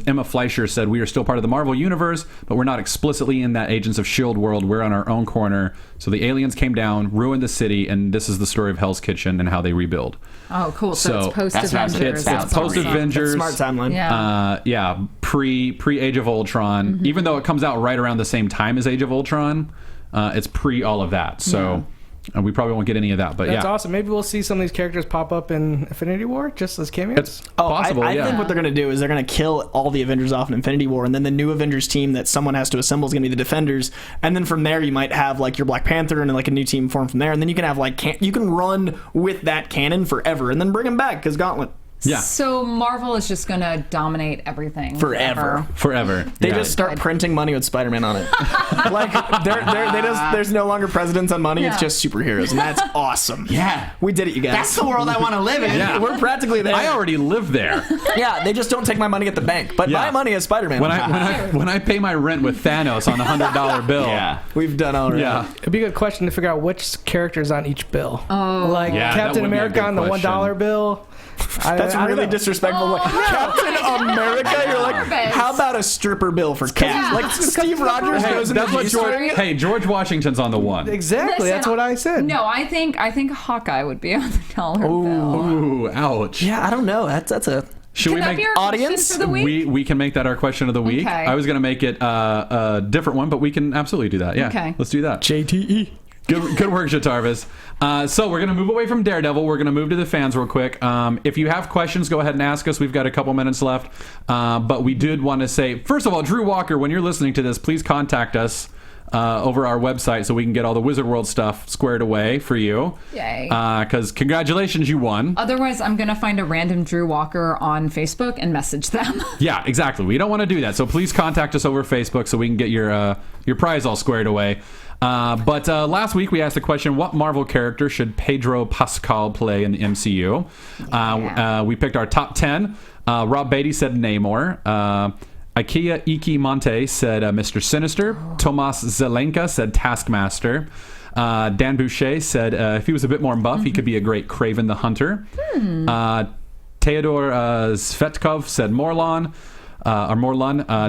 Emma Fleischer said, "We are still part of the Marvel universe, but we're not explicitly in that Agents of S.H.I.E.L.D. world. We're on our own corner. So the aliens came down, ruined the city, and this is the story of Hell's Kitchen and how they rebuild." Oh, cool. So it's post-Avengers. It's post-Avengers. Smart timeline. Yeah. Pre Age of Ultron. Even though it comes out right around the same time as Age of Ultron, it's pre all of that. So we probably won't get any of that. But That's awesome. Maybe we'll see some of these characters pop up in Infinity War just as cameos. It's possible. I think what they're going to do is they're going to kill all the Avengers off in Infinity War, and then the new Avengers team that someone has to assemble is going to be the Defenders, and then from there you might have like your Black Panther and like a new team formed from there, and then you can have like you can run with that canon forever, and then bring them back because Gauntlet. Yeah. So Marvel is just going to dominate everything Forever. They just start printing money with Spider-Man on it. Like there's no longer presidents on money. It's just superheroes, and that's awesome. Yeah, we did it, you guys. That's the world I want to live in. Yeah. We're practically there. I already live there. Yeah, they just don't take my money at the bank, but my money as Spider-Man. When I pay my rent with Thanos on the $100 bill. Yeah, we've done all right. Yeah. It'd be a good question to figure out which character's on each bill. Like that Captain would be a America good on the question. $1 bill. That'd That's really disrespectful. Like, Captain America, you're like, how about a stripper bill for Cap? Like Steve Rogers goes into George Washington's on the one. Exactly, that's what I said. No, I think Hawkeye would be on the dollar bill. Ooh, ouch. Yeah, I don't know. That's a. Should we make audience for the week? We can make that our question of the week. Okay. I was going to make it a different one, but we can absolutely do that. Yeah. Okay. Let's do that. JTE. Good work, Shatarvis. So we're going to move away from Daredevil. We're going to move to the fans real quick. If you have questions, go ahead and ask us. We've got a couple minutes left. But we did want to say, first of all, Drew Walker, when you're listening to this, please contact us over our website so we can get all the Wizard World stuff squared away for you. Yay. Because congratulations, you won. Otherwise, I'm going to find a random Drew Walker on Facebook and message them. Yeah, exactly. We don't want to do that. So please contact us over Facebook so we can get your prize all squared away. But last week we asked the question, what Marvel character should Pedro Pascal play in the MCU? We picked our top 10. Rob Beatty said Namor. Ikea Iki Monte said Mr. Sinister. Tomas Zelenka said Taskmaster. Dan Boucher said if he was a bit more buff, he could be a great Kraven the Hunter. Theodore Svetkov said Morlun.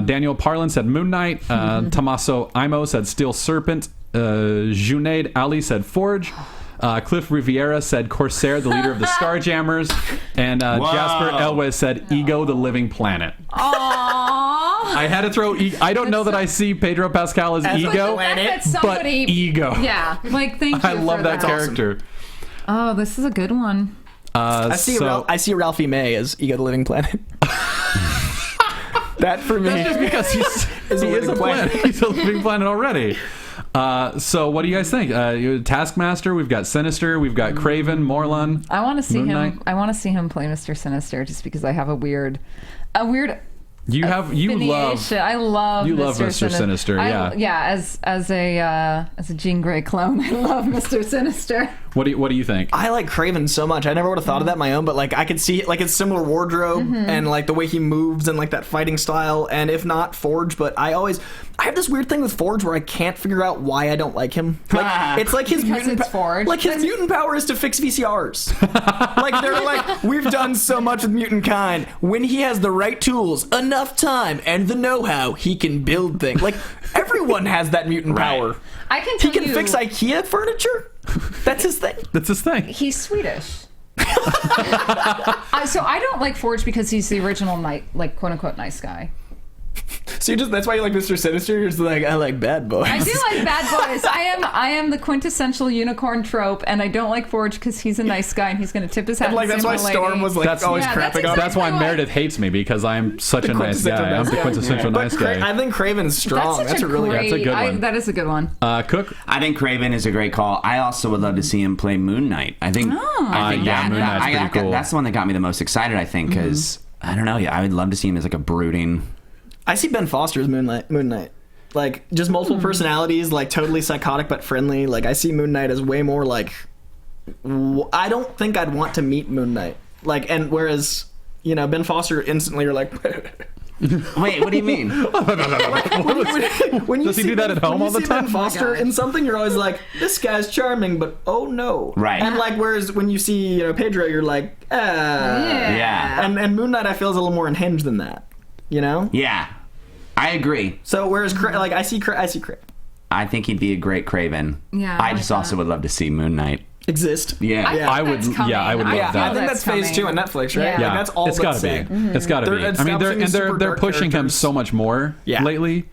Daniel Parlin said Moon Knight. Tommaso Imo said Steel Serpent. Junaid Ali said Forge. Cliff Riviera said Corsair, the leader of the Starjammers. And Jasper Elwes said Ego, the living planet. Aww. I had to throw I don't know that I see Pedro Pascal as Ego, but Ego. Yeah, like thank you. I love that character. Oh, this is a good one. I see Ralphie May as Ego, the living planet. That for me. That's just because he is a planet. He's a living planet already. So what do you guys think? Taskmaster, we've got Sinister, we've got Kraven, Morlun. I want to see Moon him. Knight. I want to see him play Mr. Sinister, just because I have a weird. I love Mr. Sinister. As a Jean Grey clone, I love Mr. Sinister. What do you think? I like Kraven so much. I never would have thought of that my own, but like I could see like his similar wardrobe and like the way he moves and like that fighting style, and if not Forge, but I have this weird thing with Forge where I can't figure out why I don't like him. Like it's like his mutant mutant power is to fix VCRs. Like they're like, we've done so much with mutant kind. When he has the right tools, enough time, and the know-how, he can build things. Like everyone has that mutant power. I can. He can fix IKEA furniture. That's his thing. That's his thing. He's Swedish. So I don't like Forge because he's the original quote unquote nice guy. So that's why you like Mr. Sinister? You're just like, I like bad boys. I do like bad boys. I am the quintessential unicorn trope, and I don't like Forge because he's a nice guy and he's going to tip his hat. And like that's why Storm was like always crapping on. That's why Meredith hates me, because I'm such a nice guy. I'm the quintessential nice guy. I think Craven's strong. That's a good one. That is a good one. Cook? I think Kraven is a great call. I also would love to see him play Moon Knight. I think Moon Knight's pretty cool. That's the one that got me the most excited, I think, because I don't know. I would love to see him as like a brooding. I see Ben Foster as Moon Knight. Like, just multiple personalities, like, totally psychotic but friendly. Like, I see Moon Knight as way more, like... I don't think I'd want to meet Moon Knight. Like, and whereas, Ben Foster instantly you're like... Wait, what do you mean? When you Does he do that at home all the time? Ben Foster in something, you're always like, this guy's charming, but oh no. Right. And like, whereas when you see Pedro, you're like, yeah. And Moon Knight, I feel, is a little more unhinged than that. Yeah, I agree. So whereas I see Kraven. I think he'd be a great Kraven. Yeah, I just also would love to see Moon Knight exist. Yeah, I would love that. I think that's phase 2 on Netflix, right? Yeah, like, that's all. It's got to be. It's got to be. I mean, they're pushing him so much more lately.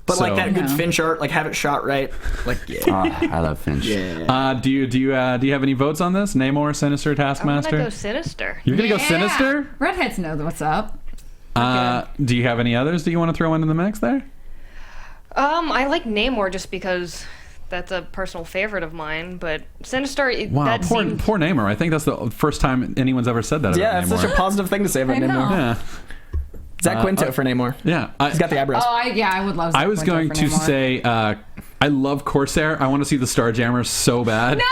But like that good Finch art, like have it shot right. Like I love Finch. Yeah. Do you have any votes on this? Namor, Sinister, Taskmaster? I'm gonna go Sinister. You're gonna go Sinister? Redheads know what's up. Do you have any others that you want to throw into the mix there? I like Namor just because that's a personal favorite of mine, but Sinister. Wow, poor Namor. I think that's the first time anyone's ever said that. Yeah, about it's Namor. such a positive thing to say about Namor. Yeah. Zach Quinto for Namor. Yeah, he's got the eyebrows. I would love. Zach I was Quinto going for to Namor. say I love Corsair. I want to see the Starjammers so bad. No.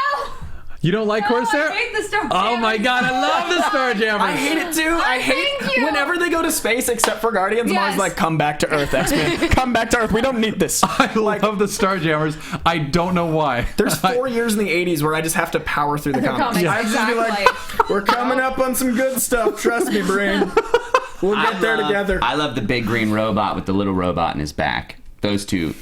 You don't like Corsair? I hate the Star Oh my god, I love the Starjammers. I hate it too. I Thank you. whenever they go to space, except for Guardians. I'm always Yes. like, come back to Earth, X-Men. Come back to Earth. We don't need this. I love the Starjammers. I don't know why. There's 4 years in the 80s where I just have to power through the comics. comics, I just be like, exactly. we're coming up on some good stuff. Trust me, brain. We'll get there together. I love the big green robot with the little robot in his back. Those two.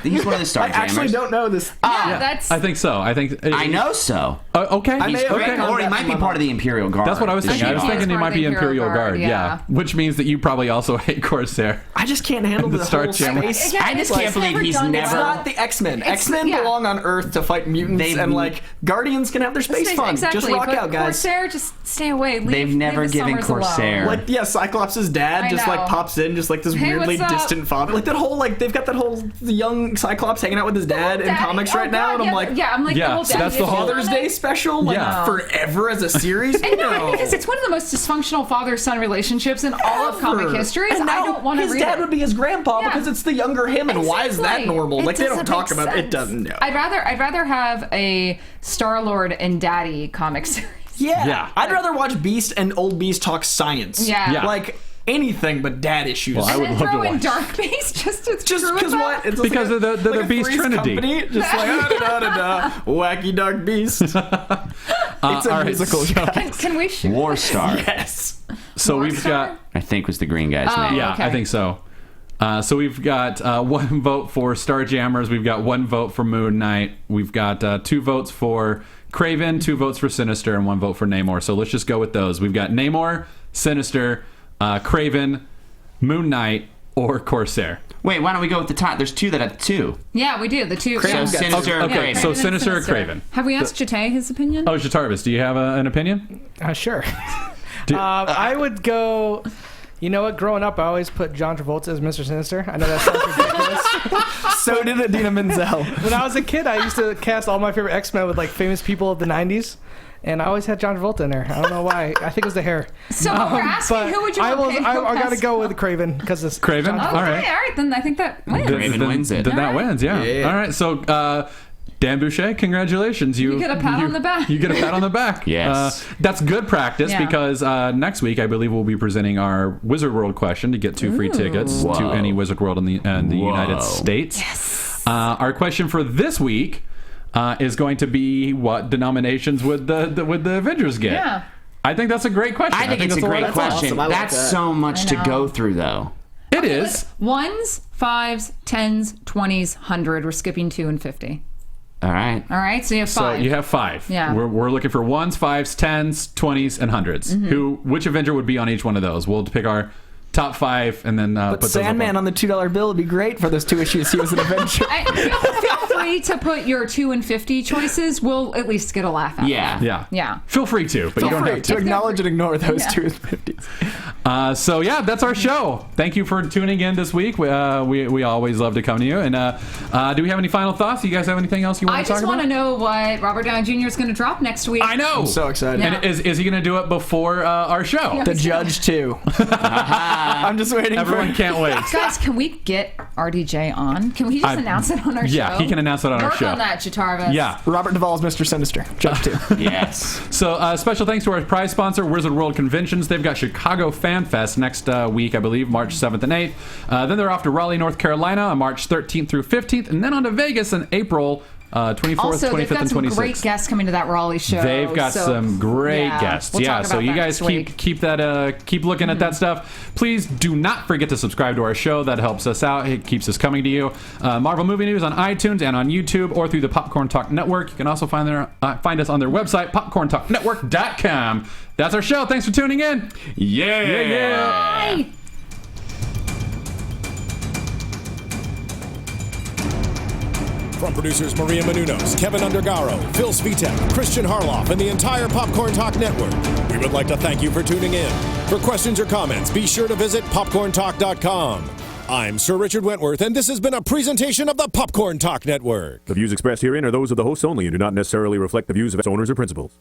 He's one of the Starjammers. I actually don't know this. Yeah, that's. I think so. I know so. Okay. I He's may have great. read Or he that might in be my part of the Imperial Guard. That's what I was thinking. I was he thinking is he part might of be the Imperial Imperial Guard. Guard, Yeah. yeah. Which means that you probably also hate Corsair. I just can't handle The the Star whole Jammer. space. Yeah, I just it's can't believe he's redundant. It's never- not the X-Men. X-Men yeah. belong on Earth to fight mutants, and like Guardians can have their space fun. Exactly. Just rock but out, guys. Corsair, just stay away. They've never leave the given Summers Corsair- alone. Like, yeah, Cyclops' dad I just like know. pops in, just like this Hey, weirdly what's up? distant father. Like that whole they've got that whole the young Cyclops hanging out with his dad in Daddy- comics oh, right now, God, and I'm like, I'm like, Yeah, the whole so that's daddy the whole- issue Father's on Day it. special, like Yeah. forever as a series. And no, No. because it's one of the most dysfunctional father-son relationships in all of comic Ever. histories. And I now don't want to his read dad it. would be his grandpa Yeah. because it's the younger him, and why is that Exactly. normal? It Like they don't doesn't talk make about it. It sense. doesn't know. I'd rather have a Star-Lord and Daddy comic series. Yeah. I'd rather watch Beast and Old Beast talk science. Yeah. Yeah. Like anything but dad issues. Well, I And would then love to throw in watch. Dark Beast just to just screw with because that. what? It's Because like of the like a Beast Three's Trinity. Company, just like wacky Dark Beast. It's a all right, musical. so- guys. Can we? War Star, Yes. So we've got. I think was the green guy's Oh. name. Yeah, Okay. I think so. So we've got 1 vote for Starjammers. We've got 1 vote for Moon Knight. We've got 2 votes for Kraven, 2 votes for Sinister, and 1 vote for Namor. So let's just go with those. We've got Namor, Sinister, Kraven, Moon Knight, or Corsair. Wait, why don't we go with the top? There's 2 that have 2. Yeah, we do. The two. So yeah. Sinister, Okay, Kraven. so Kraven and Sinister or Kraven? Have we asked Jate his opinion? Oh, Shatarvis, do you have an opinion? Sure. I would go. You know what? Growing up, I always put John Travolta as Mr. Sinister. I know that sounds ridiculous. So did Adina Menzel. When I was a kid, I used to cast all my favorite X-Men with like famous people of the '90s, and I always had John Travolta in there. I don't know why. I think it was the hair. So we're asking But who would you I want? I got to go with Kraven because it's Kraven? John All Okay, right. all right. Then I think that wins. Kraven wins it. Then that All right. wins, yeah. Yeah. All right, so Dan Boucher, congratulations. You get a pat on the back. You get a pat on the back. Yes. That's good practice Yeah. because next week I believe we'll be presenting our Wizard World question to get 2 free tickets to Whoa. any Wizard World in the United States. Yes. Our question for this week is going to be what denominations would the Avengers get? Yeah. I think that's a great question. I think it's a that's lot great of fun. question. awesome. I like That's that. so much to I know. go through, though. It is. 1s, 5s, 10s, 20s, 100. We're skipping 2 and 50. All right. All right, so you have 5. So you have 5. Yeah. We're looking for 1s, 5s, 10s, 20s, and 100s. Which Avenger would be on each one of those? We'll pick our top 5 and then But put those up Sandman on the $2 bill would be great for those 2 issues. He was an Avenger. Feel free to put your 2 and 50 choices. We'll at least get a laugh out Yeah. of it. Yeah. Yeah. Feel free to, but you don't have to to. acknowledge and ignore those Yeah. 2 and 50s. So yeah, that's our show. Thank you for tuning in this week. We always love to come to you. And do we have any final thoughts? Do you guys have anything else you want I to talk just about? want to know what Robert Downey Jr. is going to drop next week. I know. I'm so excited. Yeah. And is he going to do it before our show? Yeah. The Judge too. I'm just waiting Everyone for. can't wait. Guys, can we get RDJ on? Can we just announce it on our show? Yeah, he can announce it on our Work show. on that, Chatarvis. Yeah. Robert Duvall's Mr. Sinister. Judge 2. Yes. So special thanks to our prize sponsor, Wizard World Conventions. They've got Chicago Fan Fest next week, I believe, March 7th and 8th. Then they're off to Raleigh, North Carolina on March 13th through 15th, and then on to Vegas in April 24th, Also, 25th, they've got and some 26th. great guests coming to that Raleigh show. They've got so, some great yeah, guests. we'll Yeah, talk so about you that guys next week. keep that keep looking at that stuff. Please do not forget to subscribe to our show. That helps us out. It keeps us coming to you. Marvel Movie News on iTunes and on YouTube or through the Popcorn Talk Network. You can also find us on their website, popcorntalknetwork.com. That's our show. Thanks for tuning in. Yeah. Bye. From producers Maria Menounos, Kevin Undergaro, Phil Svitek, Christian Harloff, and the entire Popcorn Talk Network, we would like to thank you for tuning in. For questions or comments, be sure to visit popcorntalk.com. I'm Sir Richard Wentworth, and this has been a presentation of the Popcorn Talk Network. The views expressed herein are those of the hosts only and do not necessarily reflect the views of its owners or principals.